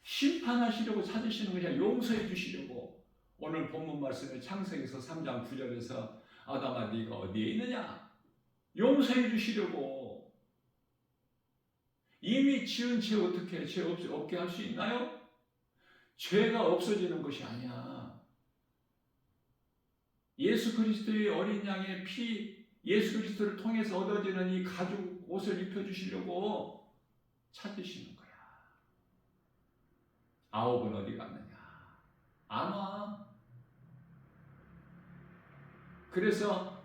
Speaker 1: 심판하시려고 찾으시는 것이 용서해 주시려고. 오늘 본문 말씀에 창세기서 3장 9절에서 아담아 네가 어디에 있느냐? 용서해 주시려고. 이미 지은 죄 어떻게 죄 없게 할 수 있나요? 죄가 없어지는 것이 아니야. 예수 그리스도의 어린 양의 피, 예수 그리스도를 통해서 얻어지는 이 가죽 옷을 입혀주시려고 찾으시는 거야. 9은 어디 갔느냐? 안 와. 그래서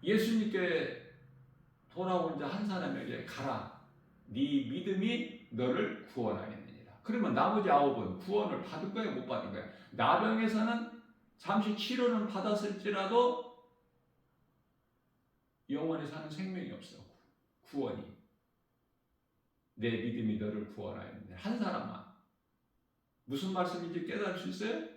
Speaker 1: 예수님께 돌아온 자 한 사람에게 가라. 네 믿음이 너를 구원하겠느니라. 그러면 나머지 9은 구원을 받을 거야, 못 받은 거야? 나병에서는 잠시 치료는 받았을지라도 영원히 사는 생명이 없어. 구원이. 내 믿음이 너를 구원하였느니라. 한 사람만. 무슨 말씀인지 깨달을 수 있어요?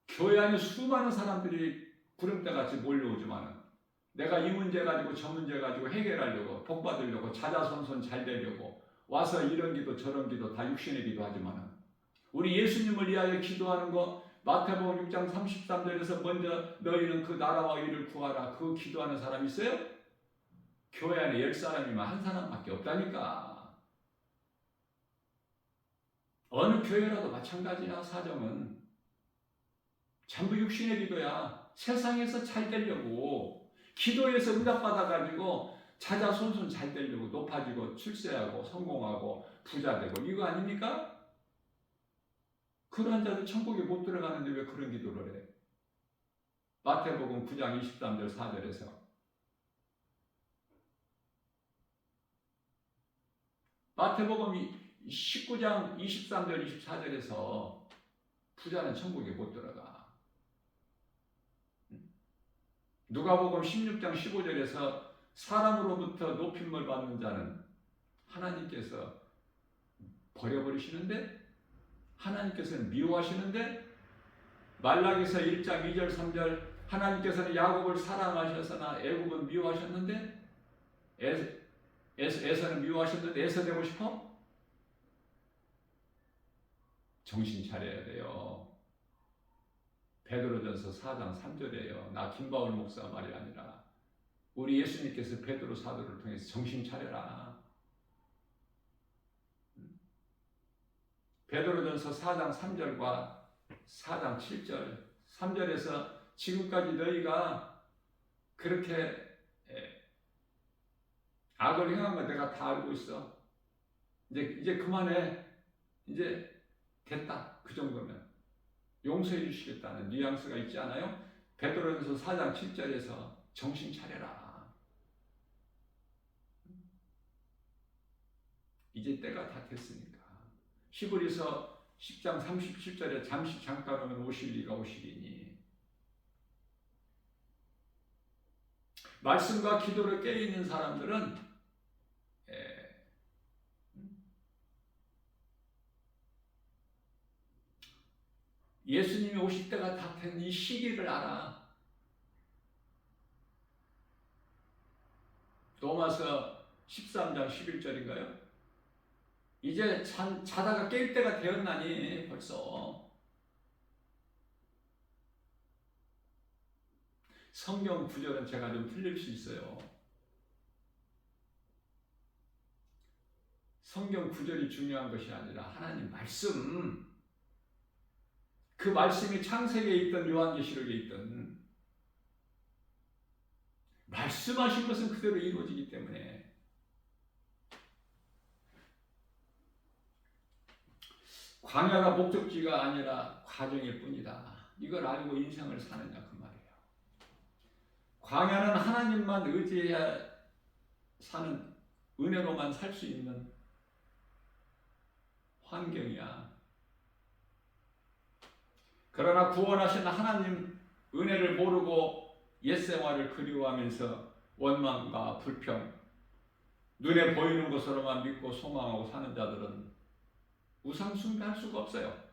Speaker 1: 교회 안에 수많은 사람들이 구름대같이 몰려오지만 내가 이 문제 가지고 저 문제 가지고 해결하려고, 복 받으려고, 자자손손 잘 되려고 와서 이런 기도 저런 기도 다 육신의 기도하지만, 우리 예수님을 위하여 기도하는 거 마태복음 6장 33절에서 먼저 너희는 그 나라와 의를 구하라, 그 기도하는 사람 있어요? 교회 안에 10사람이면 한 사람밖에 없다니까. 어느 교회라도 마찬가지야. 사정은 전부 육신의 기도야. 세상에서 잘 되려고, 기도에서 응답받아가지고 자자손손 잘 되려고, 높아지고 출세하고 성공하고 부자 되고, 이거 아닙니까? 그러한 자들 천국에 못 들어가는데 왜 그런 기도를 해? 마태복음 9장 23절 4절에서 마태복음 19장 23절 24절에서 부자는 천국에 못 들어가. 누가복음 16장 15절에서 사람으로부터 높임을 받는 자는 하나님께서 버려버리시는데, 하나님께서는 미워하시는데, 말라기서 1장 2절 3절 하나님께서는 야곱을 사랑하셨으나 애굽은 미워하셨는데, 에서는 미워하셨는데 에서 되고 싶어? 정신 차려야 돼요. 베드로전서 4장 3절이에요. 나 김바울 목사 말이 아니라 우리 예수님께서 베드로 사도를 통해서 정신 차려라. 베드로전서 4장 3절과 4장 7절 3절에서 지금까지 너희가 그렇게 악을 행한 거 내가 다 알고 있어. 이제 그만해. 이제 됐다. 그 정도면 용서해 주시겠다는 뉘앙스가 있지 않아요? 베드로전서 4장 7절에서 정신 차려라. 이제 때가 다 됐으니까. 히브리서 10장 37절에 잠시 잠깐 오면 오실 이가 오시리니. 말씀과 기도를 깨어있는 사람들은 예수님이 오실 때가 다 된 이 시기를 알아. 로마서 13장 11절인가요? 이제 자다가 깰 때가 되었나니 벌써. 성경 구절은 제가 좀 틀릴 수 있어요. 성경 구절이 중요한 것이 아니라 하나님 말씀, 그 말씀이 창세기에 있던 요한계시록에 있던 말씀하신 것은 그대로 이루어지기 때문에 광야가 목적지가 아니라 과정일 뿐이다. 이걸 알고 인생을 사느냐 그 말이에요. 광야는 하나님만 의지해야 사는 은혜로만 살 수 있는 환경이야. 그러나 구원하신 하나님 은혜를 모르고 옛생활을 그리워하면서 원망과 불평, 눈에 보이는 것으로만 믿고 소망하고 사는 자들은 우상숭배할 수가 없어요.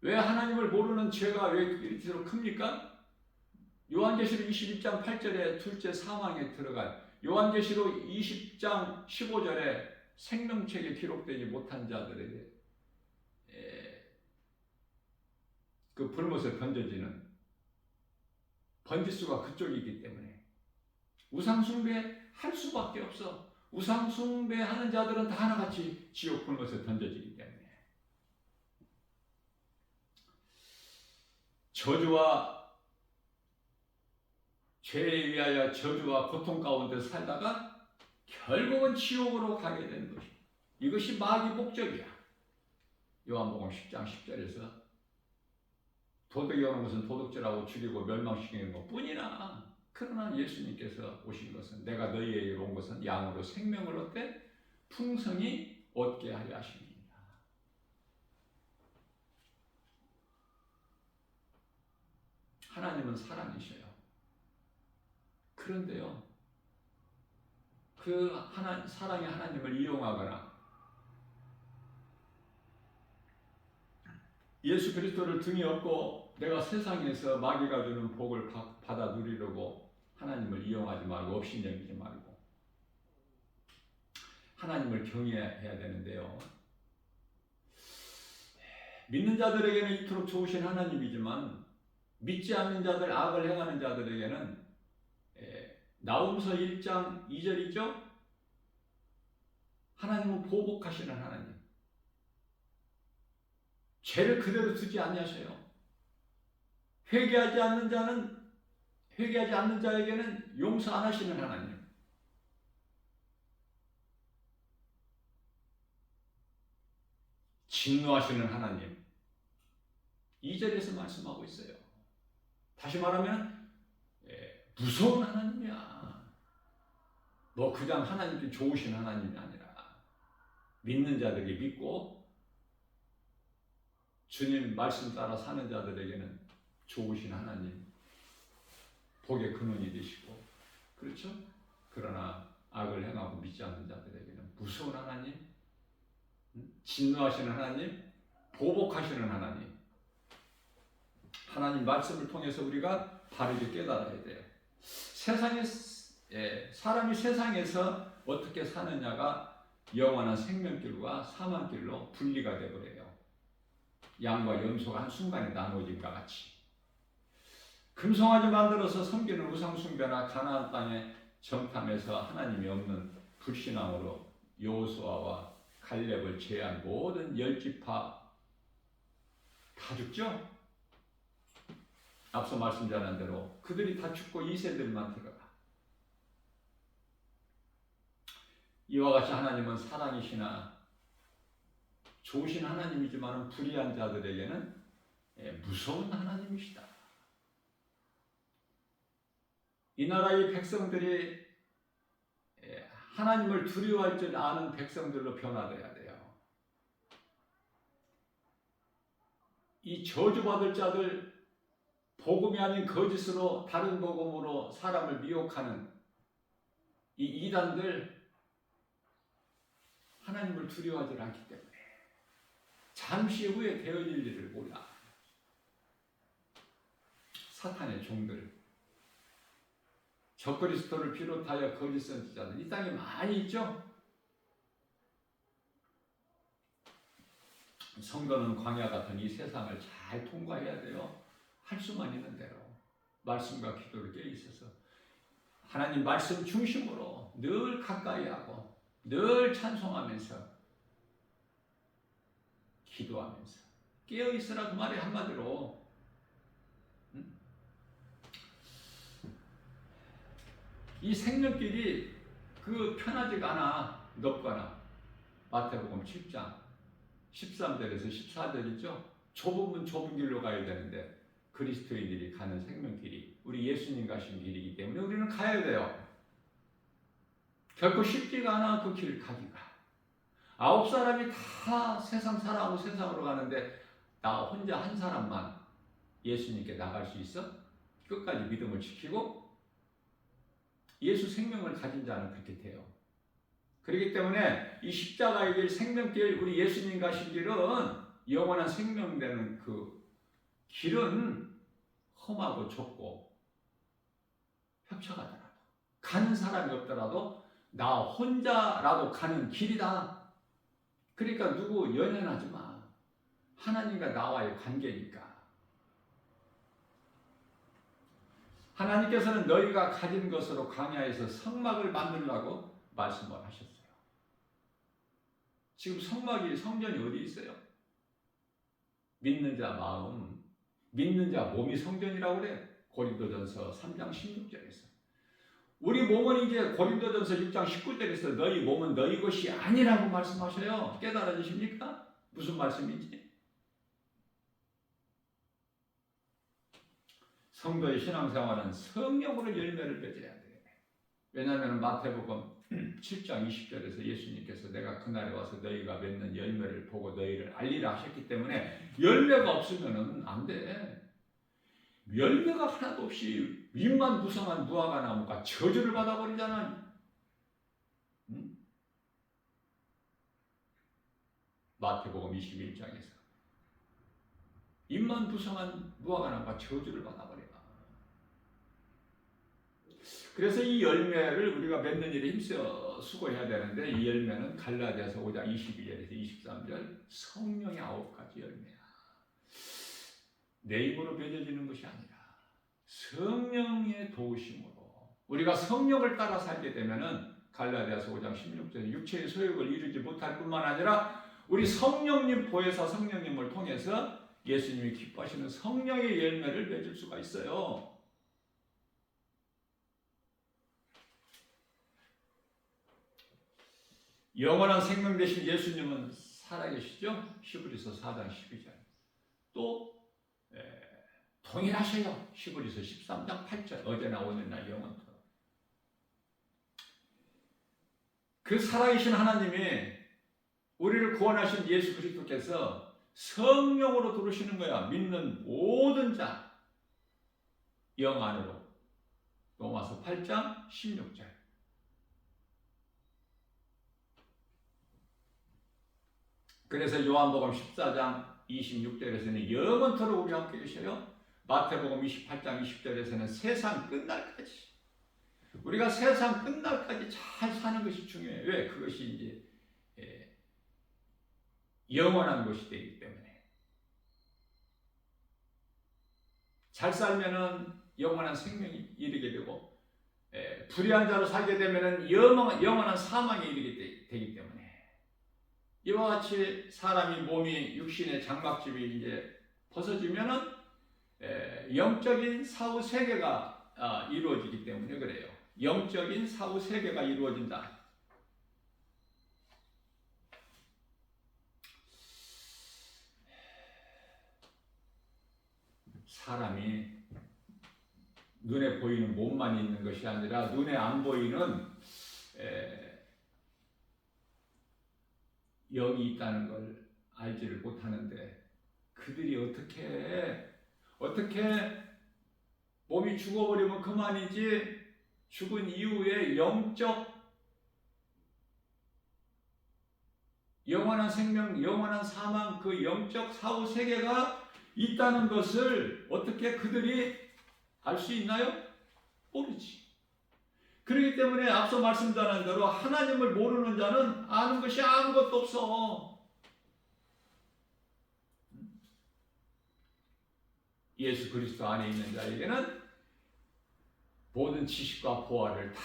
Speaker 1: 왜 하나님을 모르는 죄가 왜 이렇게 큽니까? 요한계시록 21장 8절에 둘째 사망에 들어간, 요한계시록 20장 15절에 생명책에 기록되지 못한 자들에게 그 불못에 던져지는 번지수가 그쪽이기 때문에 우상숭배 할 수밖에 없어. 우상숭배하는 자들은 다 하나같이 지옥 불못에 던져지기 때문에. 저주와 죄에 의하여 저주와 고통 가운데 살다가 결국은 지옥으로 가게 되는 것이, 이것이 마귀 목적이야. 요한복음 10장 10절에서 도덕이 오는 것은 도둑질하고 죽이고 멸망시키는 것 뿐이나, 그러나 예수님께서 오신 것은, 내가 너희에게 온 것은 양으로 생명을 얻되 풍성히 얻게 하려 하십니다. 하나님은 사랑이셔요. 그런데요, 그 사랑의 하나님을 이용하거나 예수 그리스도를 등에 업고 내가 세상에서 마귀가 주는 복을 받아 누리려고 하나님을 이용하지 말고 업신여기지 말고 하나님을 경외해야 되는데요. 믿는 자들에게는 이토록 좋으신 하나님이지만 믿지 않는 자들, 악을 행하는 자들에게는 나홈서 1장 2절이죠. 하나님은 보복하시는 하나님. 죄를 그대로 두지 아니하셔요. 회개하지 않는 자에게는 용서 안 하시는 하나님. 진노하시는 하나님. 2절에서 말씀하고 있어요. 다시 말하면 무서운 하나님이야. 뭐 그냥 하나님께 좋으신 하나님이 아니라 믿는 자들이 믿고 주님 말씀 따라 사는 자들에게는 좋으신 하나님, 복의 근원이 되시고, 그렇죠? 그러나 악을 행하고 믿지 않는 자들에게는 무서운 하나님, 진노하시는 하나님, 보복하시는 하나님. 하나님 말씀을 통해서 우리가 바르게 깨달아야 돼요. 사람이 세상에서 어떻게 사느냐가 영원한 생명길과 사망길로 분리가 되어버려요. 양과 염소가 한순간에 나눠진과 같이. 금송아지 만들어서 섬기는 우상숭배나 가나안 땅의 정탐에서 하나님이 없는 불신앙으로 여호수아와 갈렙을 제한 모든 10지파 다 죽죠? 앞서 말씀드린 대로 그들이 다 죽고 2세들만 들어가. 이와 같이 하나님은 사랑이시나 좋으신 하나님이지만 불의한 자들에게는 무서운 하나님이시다. 이 나라의 백성들이 하나님을 두려워할 줄 아는 백성들로 변화되어야 돼요. 이 저주받을 자들, 복음이 아닌 거짓으로 다른 복음으로 사람을 미혹하는 이 이단들, 하나님을 두려워하지 않기 때문에 잠시 후에 되어질 일을 몰라. 사탄의 종들, 적그리스도를 비롯하여 거짓 선지자들 이 땅에 많이 있죠. 성도는 광야 같은 이 세상을 잘 통과해야 돼요. 할 수만 있는 대로 말씀과 기도를 깨어 있어서 하나님 말씀 중심으로 늘 가까이 하고 늘 찬송하면서 기도하면서 깨어 있으라 그 말이 한마디로 이 생명길이 그 편하지가 않아. 높거나 마태복음 7장 13절에서 14절이죠. 좁은 길로 가야 되는데 그리스도인들이 가는 생명길이 우리 예수님 가신 길이기 때문에 우리는 가야 돼요. 결코 쉽지가 않아. 그 길 가기가. 9사람이 다 세상 사랑하고 세상으로 가는데 나 혼자 한 사람만 예수님께 나갈 수 있어? 끝까지 믿음을 지키고 예수 생명을 가진 자는 그렇게 돼요. 그렇기 때문에 이 십자가의 길, 생명길, 우리 예수님 가신 길은 영원한 생명되는 그 길은 험하고 좁고 협착하더라도 가는 사람이 없더라도 나 혼자라도 가는 길이다. 그러니까 누구 연연하지 마. 하나님과 나와의 관계니까. 하나님께서는 너희가 가진 것으로 광야에서 성막을 만들라고 말씀을 하셨어요. 지금 성전이 어디 있어요? 믿는 자 마음, 믿는 자 몸이 성전이라고 그래. 고린도전서 3장 16절에서. 우리 몸은 이제 고린도전서 6장 19절에서 너희 몸은 너희 것이 아니라고 말씀하셔요. 깨달아지십니까? 무슨 말씀인지. 성도의 신앙생활은 성령으로 열매를 맺어야 돼. 왜냐하면 마태복음 7장 20절에서 예수님께서 내가 그날에 와서 너희가 맺는 열매를 보고 너희를 알리라 하셨기 때문에 열매가 없으면 안 돼. 열매가 하나도 없이 윗만 부성한 무화과 나무가 저주를 받아버리잖아. 응? 마태복음 21장에서 잎만 부성한 무화과 나무가 저주를 받아버려. 그래서 이 열매를 우리가 맺는 일에 힘써 수고해야 되는데 이 열매는 갈라디아서 5장 22절에서 23절 성령의 9가지 열매야. 내 입으로 맺어지는 것이 아니라 성령의 도우심으로 우리가 성령을 따라 살게 되면은 갈라디아서 5장 16절에 육체의 소욕을 이루지 못할 뿐만 아니라 우리 성령님 보혜사 성령님을 통해서 예수님이 기뻐하시는 성령의 열매를 맺을 수가 있어요. 영원한 생명 되신 예수님은 살아계시죠? 히브리서 4장 12절. 또 동일하셔요. 히브리서 13장 8절. 어제나 오늘나 영원토록. 그 살아계신 하나님이 우리를 구원하신 예수 그리스도께서 성령으로 들어오시는 거야. 믿는 모든 자 영 안으로. 로마서 8장 16절. 그래서 요한복음 14장 26절에서는 영원토록 우리 함께 계셔요. 마태복음 28장 20절에서는 세상 끝날까지, 우리가 세상 끝날까지 잘 사는 것이 중요해요. 왜? 그것이 이제 영원한 것이 되기 때문에. 잘 살면은 영원한 생명이 이르게 되고, 불의한 자로 살게 되면은 영원한 사망에 이르게 되기 때문에, 이와 같이 사람이 몸이 육신의 장막집이 이제 벗어지면은 영적인 사후 세계가 이루어지기 때문에 그래요. 영적인 사후 세계가 이루어진다. 사람이 눈에 보이는 몸만 있는 것이 아니라 눈에 안 보이는 영이 있다는 걸 알지를 못하는데, 그들이 어떻게 몸이 죽어버리면 그만이지, 죽은 이후에 영원한 생명, 영원한 사망, 그 영적 사후 세계가 있다는 것을 어떻게 그들이 알 수 있나요? 모르지. 그렇기 때문에 앞서 말씀드린 대로 하나님을 모르는 자는 아는 것이 아무것도 없어. 예수 그리스도 안에 있는 자에게는 모든 지식과 보화를 다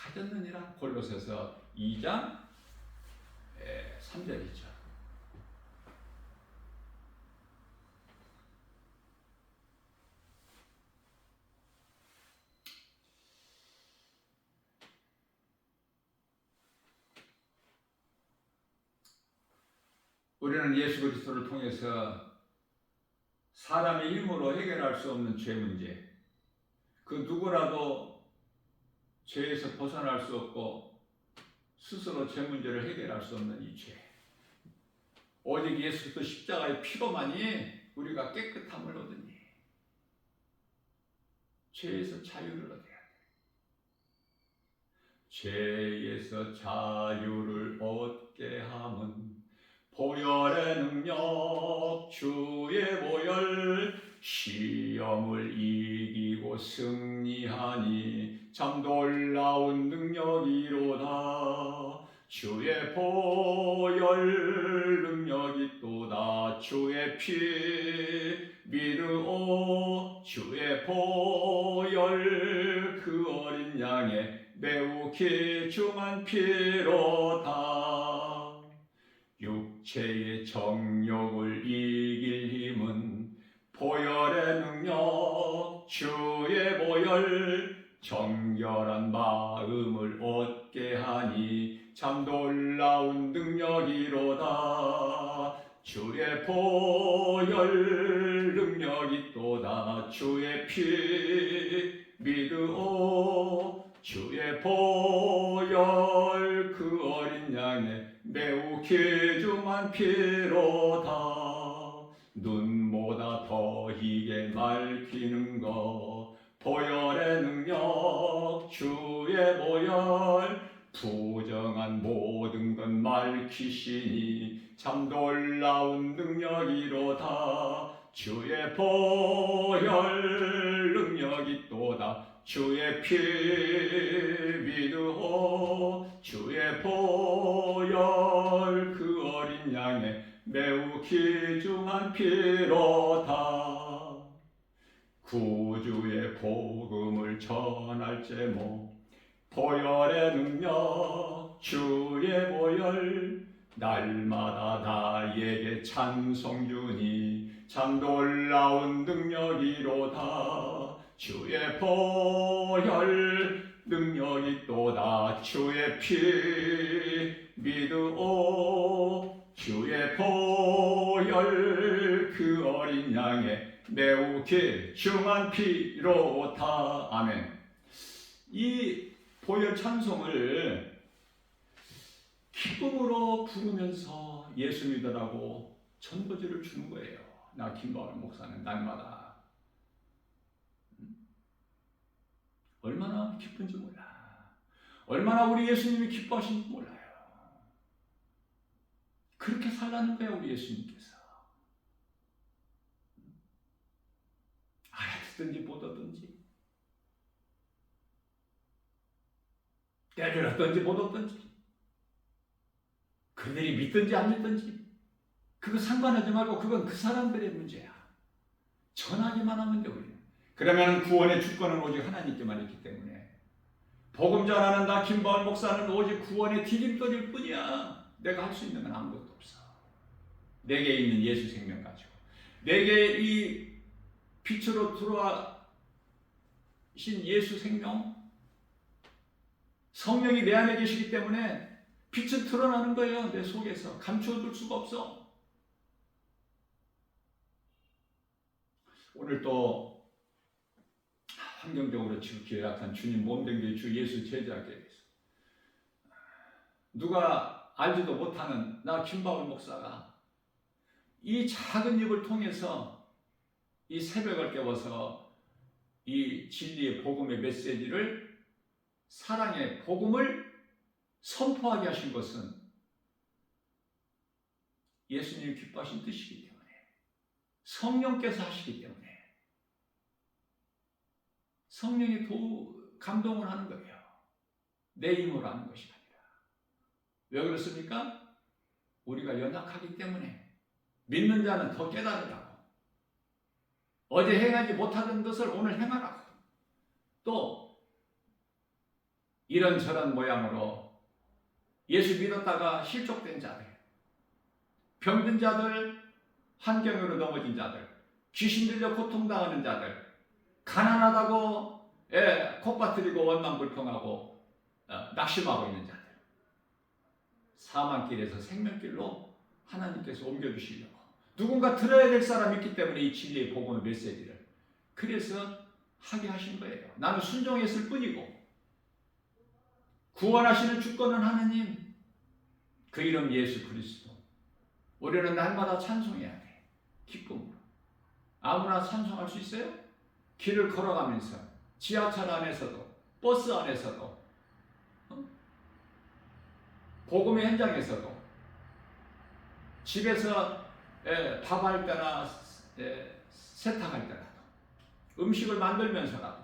Speaker 1: 가졌느니라. 골로새서 2장 3절이죠. 우리는 예수 그리스도를 통해서 사람의 힘으로 해결할 수 없는 죄 문제, 그 누구라도 죄에서 벗어날 수 없고 스스로 죄 문제를 해결할 수 없는 이 죄, 오직 예수 그리스도 십자가의 피로만이 우리가 깨끗함을 얻으니 죄에서 자유를 얻어야 돼. 죄에서 자유를 얻게 함은 보혈의 능력, 주의 보혈, 시험을 이기고 승리하니 참 놀라운 능력이로다. 주의 보혈 능력이 또다. 주의 피 믿으오. 주의 보혈 그 어린 양의 매우 귀중한 피로다. 육체의 정욕을 이길 힘은 보혈의 능력, 주의 보혈, 정결한 마음을 얻게 하니 참 놀라운 능력이로다. 주의 보혈 능력이 또다. 주의 피 믿으오. 주의 보혈 그 어린 양의 매우 귀중한 피로다. 눈보다 더 희게 밝히는 것, 보혈의 능력, 주의 보혈, 부정한 모든 것 밝히시니 참 놀라운 능력이로다. 주의 보혈 능력이 또다. 주의 피 믿으오. 주의 보혈 그 어린 양의 매우 귀중한 피로다. 구주의 복음을 전할 제목, 보혈의 능력, 주의 보혈, 날마다 나에게 찬송 주니 참 놀라운 능력이로다. 주의 보혈 능력이 또다. 주의 피 믿으오. 주의 보혈 그 어린 양의 매우 귀중한 피로다. 아멘. 이 보혈 찬송을 기쁨으로 부르면서 예수 믿으라고 전도지를 주는 거예요. 나 김바울 목사는 날마다. 얼마나 기쁜지 몰라. 얼마나 우리 예수님이 기뻐하시는지 몰라요. 그렇게 살라는 거예요, 우리 예수님께서. 알아듣든지 못 얻든지, 때를 얻든지 못 얻든지, 그들이 믿든지 안 믿든지 그거 상관하지 말고 그건 그 사람들의 문제야. 전하기만 하면 돼. 우리는. 그러면 구원의 주권은 오직 하나님께만 있기 때문에 복음 전하는 나 김바울 목사는 오직 구원의 디딤돌일 뿐이야. 내가 할 수 있는 건 아무것도 없어. 내게 있는 예수 생명 가지고, 내게 이 빛으로 들어와신 예수 생명, 성령이 내 안에 계시기 때문에 빛은 드러나는 거예요. 내 속에서 감추어둘 수가 없어. 오늘 또 환경적으로 지극히 열악한 주님 몸된 게 주 예수 제자에게 대해서 누가 알지도 못하는 나 김바울 목사가 이 작은 입을 통해서 이 새벽을 깨워서 이 진리의 복음의 메시지를, 사랑의 복음을 선포하게 하신 것은 예수님이 기뻐하신 뜻이기 때문에, 성령께서 하시기 때문에, 성령이 감동을 하는 거예요. 내 힘으로 하는 것이 아니라. 왜 그렇습니까? 우리가 연약하기 때문에. 믿는 자는 더 깨달으라고. 어제 행하지 못하던 것을 오늘 행하라고. 또 이런저런 모양으로 예수 믿었다가 실족된 자들, 병든 자들, 환경으로 넘어진 자들, 귀신 들려 고통당하는 자들, 가난하다고 콧바트리고 원망불평하고 낙심하고 있는 자들, 사망길에서 생명길로 하나님께서 옮겨주시려고 누군가 들어야 될 사람이 있기 때문에 이 진리의 복음의 메시지를 그래서 하게 하신 거예요. 나는 순종했을 뿐이고, 구원하시는 주권은 하나님, 그 이름 예수 그리스도. 우리는 날마다 찬송해야 돼. 기쁨으로. 아무나 찬송할 수 있어요? 길을 걸어가면서, 지하철 안에서도, 버스 안에서도, 복음의 현장에서도, 집에서 밥할 때나 세탁할 때라도, 음식을 만들면서라도,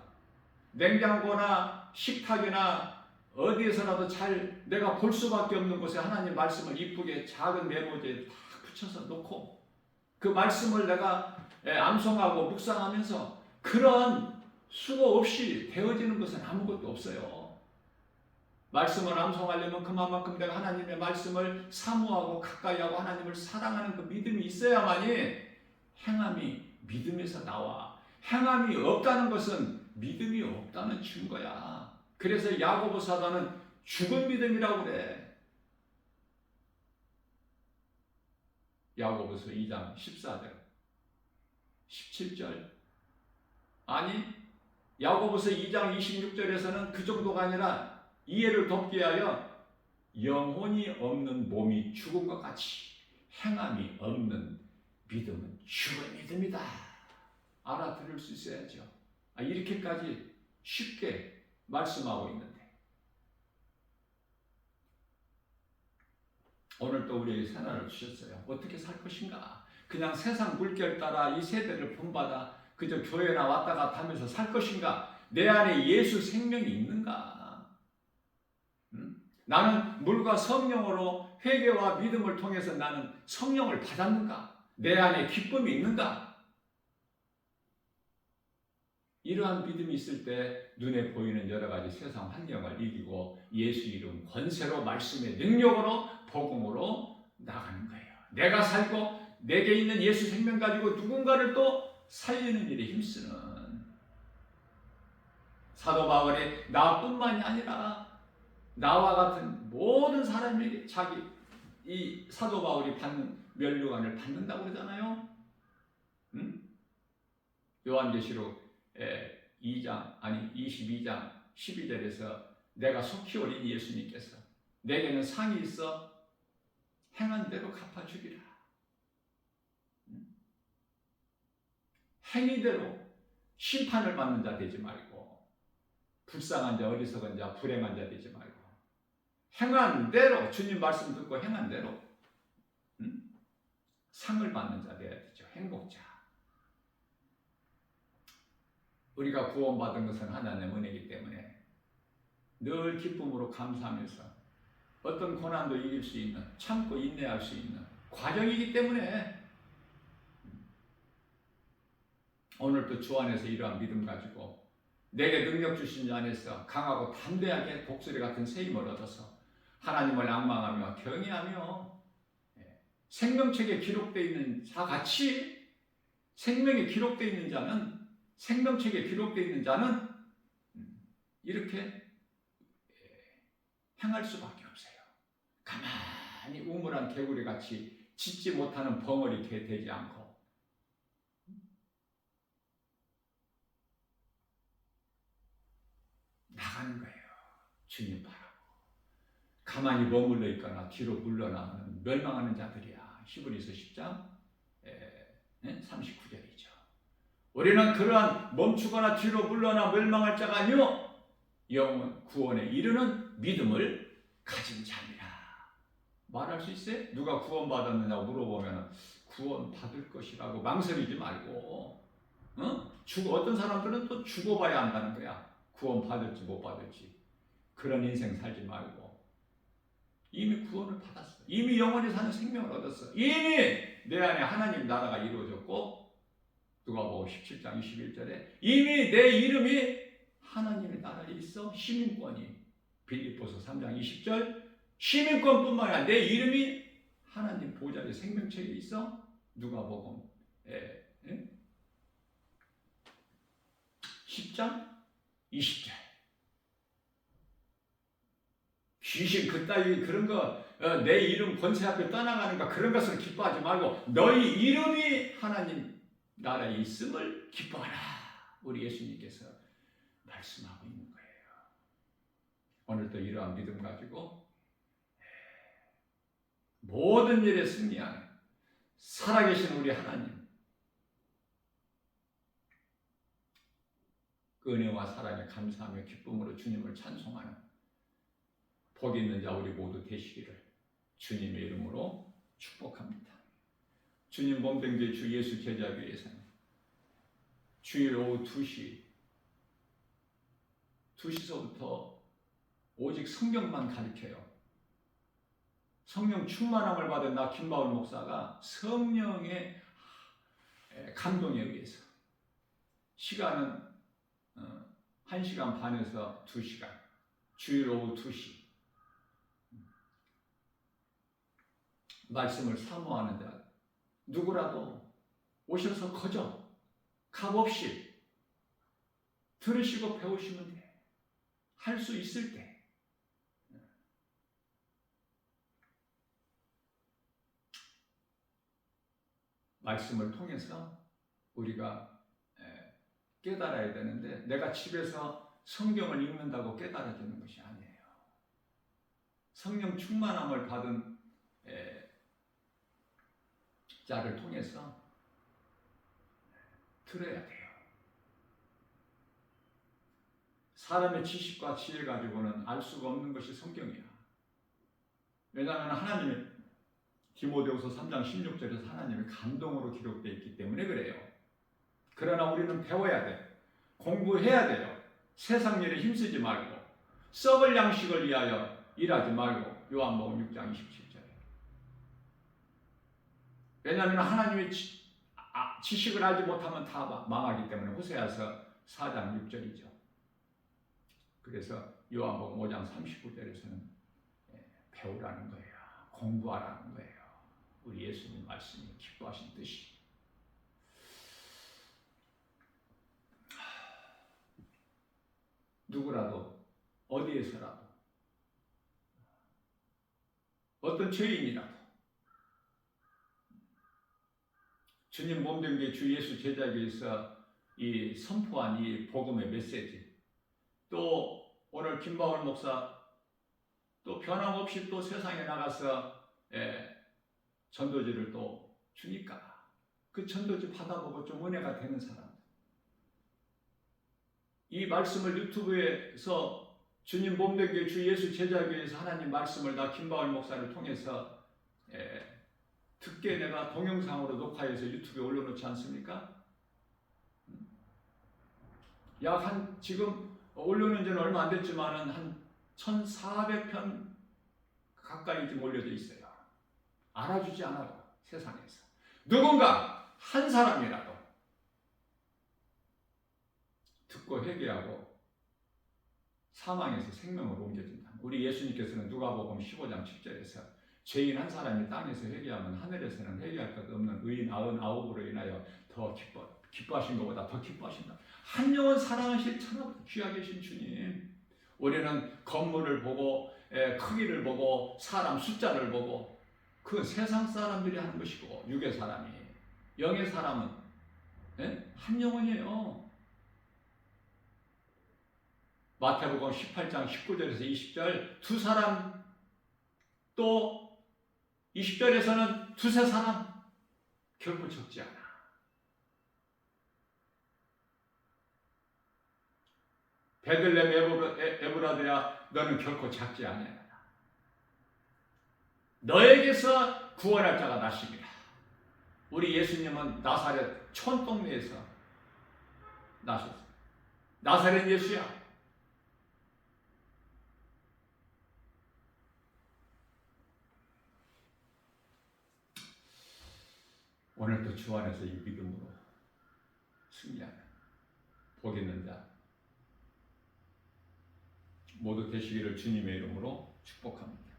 Speaker 1: 냉장고나 식탁이나 어디에서라도 잘 내가 볼 수밖에 없는 곳에 하나님 말씀을 이쁘게 작은 메모지에 딱 붙여서 놓고 그 말씀을 내가 암송하고 묵상하면서 그런 수고 없이 되어지는 것은 아무것도 없어요. 말씀을 암송하려면 그만큼 내가 하나님의 말씀을 사모하고 가까이하고 하나님을 사랑하는 그 믿음이 있어야만이 행함이 믿음에서 나와. 행함이 없다는 것은 믿음이 없다는 증거야. 그래서 야고보 사도는 죽은 믿음이라고 그래. 야고보서 2장 14절 17절 아니 야고보서 2장 26절에서는 그 정도가 아니라 이해를 돕기 위하여 영혼이 없는 몸이 죽은 것 같이 행함이 없는 믿음은 죽은 믿음이다. 알아들을 수 있어야죠. 이렇게까지 쉽게 말씀하고 있는데 오늘 또 우리에게 새날을 주셨어요. 어떻게 살 것인가? 그냥 세상 물결 따라 이 세대를 본받아 그저 교회나 왔다 갔다 하면서 살 것인가? 내 안에 예수 생명이 있는가? 나는 물과 성령으로 회개와 믿음을 통해서 나는 성령을 받았는가? 내 안에 기쁨이 있는가? 이러한 믿음이 있을 때 눈에 보이는 여러 가지 세상 환경을 이기고 예수 이름 권세로 말씀의 능력으로 복음으로 나가는 거예요. 내가 살고 내게 있는 예수 생명 가지고 누군가를 또 살리는 일에 힘쓰는 사도 바울이 나뿐만이 아니라 나와 같은 모든 사람에게 자기 이 사도 바울이 받는 면류관을 받는다고 그러잖아요. 요한계시록 22장 12절에서 내가 속히 오린 예수님께서 내게는 상이 있어 행한 대로 갚아주리라. 행위대로 심판을 받는 자 되지 말고 불쌍한 자, 어리석은 자, 불행한 자 되지 말고 행한 대로 주님 말씀 듣고 행한 대로 상을 받는 자 되어야 되죠. 행복자. 우리가 구원받은 것은 하나님의 은혜이기 때문에 늘 기쁨으로 감사하면서 어떤 고난도 이길 수 있는, 참고 인내할 수 있는 과정이기 때문에 오늘도 주 안에서 이러한 믿음 가지고 내게 능력 주신 자 안에서 강하고 담대하게 독수리 같은 새 힘을 얻어서 하나님을 앙망하며 경외하며 생명책에 기록되어 있는 자같이 생명에 기록되어 있는 자는 생명책에 기록되어 있는 자는 이렇게 행할 수밖에 없어요. 가만히 우물한 개구리 같이 짖지 못하는 벙어리 되지 않고 나가는 거예요. 주님 바라고. 가만히 머물러 있거나 뒤로 물러나는 멸망하는 자들이야. 히브리서 10장 39절이죠. 우리는 그러한 멈추거나 뒤로 물러나 멸망할 자가 아니요 영원 구원에 이르는 믿음을 가진 자니라. 말할 수 있어요? 누가 구원받았느냐고 물어보면 구원받을 것이라고 망설이지 말고 어떤 사람들은 또 죽어봐야 한다는 거야. 구원받을지 못 받을지. 그런 인생 살지 말고 이미 구원을 받았어. 이미 영원히 사는 생명을 얻었어. 이미 내 안에 하나님 나라가 이루어졌고 누가복음 17장 21절에 이미 내 이름이 하나님의 나라에 있어. 시민권이 빌립보서 3장 20절 시민권뿐만 아니라 내 이름이 하나님 보좌의 생명책에 있어. 누가복음 10장 20절. 귀신 그따위 그런 거 내 이름 권세 앞에 떠나가는가 그런 것을 기뻐하지 말고 너희 이름이 하나님 나라에 있음을 기뻐하라. 우리 예수님께서 말씀하고 있는 거예요. 오늘도 이러한 믿음 가지고 모든 일에 승리하는 살아계신 우리 하나님 그 은혜와 사랑에 감사하며 기쁨으로 주님을 찬송하는 복 있는 자 우리 모두 되시기를 주님의 이름으로 축복합니다. 주님 몸된 주 예수 제자교회에서는 주일 오후 2시서부터 오직 성경만 가르쳐요. 성령 충만함을 받은 나 김바울 목사가 성령의 감동에 의해서 시간은 1시간 반에서 2시간 주일 오후 2시 말씀을 사모하는 자 누구라도 오셔서 거저 값없이 들으시고 배우시면 돼. 할 수 있을 때 말씀을 통해서 우리가 깨달아야 되는데 내가 집에서 성경을 읽는다고 깨달아지는 것이 아니에요. 성령 충만함을 받은 자를 통해서 들어야 돼요. 사람의 지식과 지혜 가지고는 알 수가 없는 것이 성경이야. 왜냐하면 하나님이 디모데후서 3장 16절에서 하나님의 감동으로 기록되어 있기 때문에 그래요. 그러나 우리는 배워야 돼. 공부해야 돼요. 세상 일에 힘쓰지 말고 썩을 양식을 위하여 일하지 말고 요한복음 6장 27절에 왜냐하면 하나님의 지식을 알지 못하면 다 망하기 때문에 호세아서 4장 6절이죠. 그래서 요한복음 5장 39절에서는 배우라는 거예요. 공부하라는 거예요. 우리 예수님 말씀이 기뻐하신 뜻이. 누구라도 어디에서라도 어떤 죄인이라도 주님 몸된 게 주 예수 제자교에서 이 선포한 이 복음의 메시지 또 오늘 김바울 목사 또 변함없이 또 세상에 나가서 전도지를 또 주니까 그 전도지 받아보고 좀 은혜가 되는 사람 이 말씀을 유튜브에서 주님 몸된 게 주 예수 제자교에서 하나님 말씀을 다 김바울 목사를 통해서 듣게 내가 동영상으로 녹화해서 유튜브에 올려놓지 않습니까? 약 한 지금 올려놓은 지는 얼마 안 됐지만은 한 1,400편 가까이 지금 올려져 있어요. 알아주지 않아도 세상에서 누군가 한 사람이라도 듣고 회개하고 사망에서 생명으로 옮겨진다. 우리 예수님께서는 누가복음 15장 10절에서 죄인 한 사람이 땅에서 회개하면 하늘에서는 회개할 것 없는 의인 99으로 인하여 더 기뻐하신 것보다 더 기뻐하신다. 한 영혼 사랑하실 천하보다 귀하게 계신 주님, 우리는 건물을 보고 크기를 보고 사람 숫자를 보고 그건 세상 사람들이 하는 것이고 육의 사람이, 영의 사람은 한 영혼이에요. 마태복음 18장 19절에서 20절 두 사람, 또 20절에서는 두세 사람, 결코 적지 않아. 베들레헴 에브라드야, 너는 결코 작지 아니하라. 너에게서 구원할 자가 나시리라. 우리 예수님은 나사렛 촌동네에서 나셨어요. 나사렛 예수야. 오늘도 주 안에서 이 믿음으로 승리하는 복 있는 자 모두 되시기를 주님의 이름으로 축복합니다.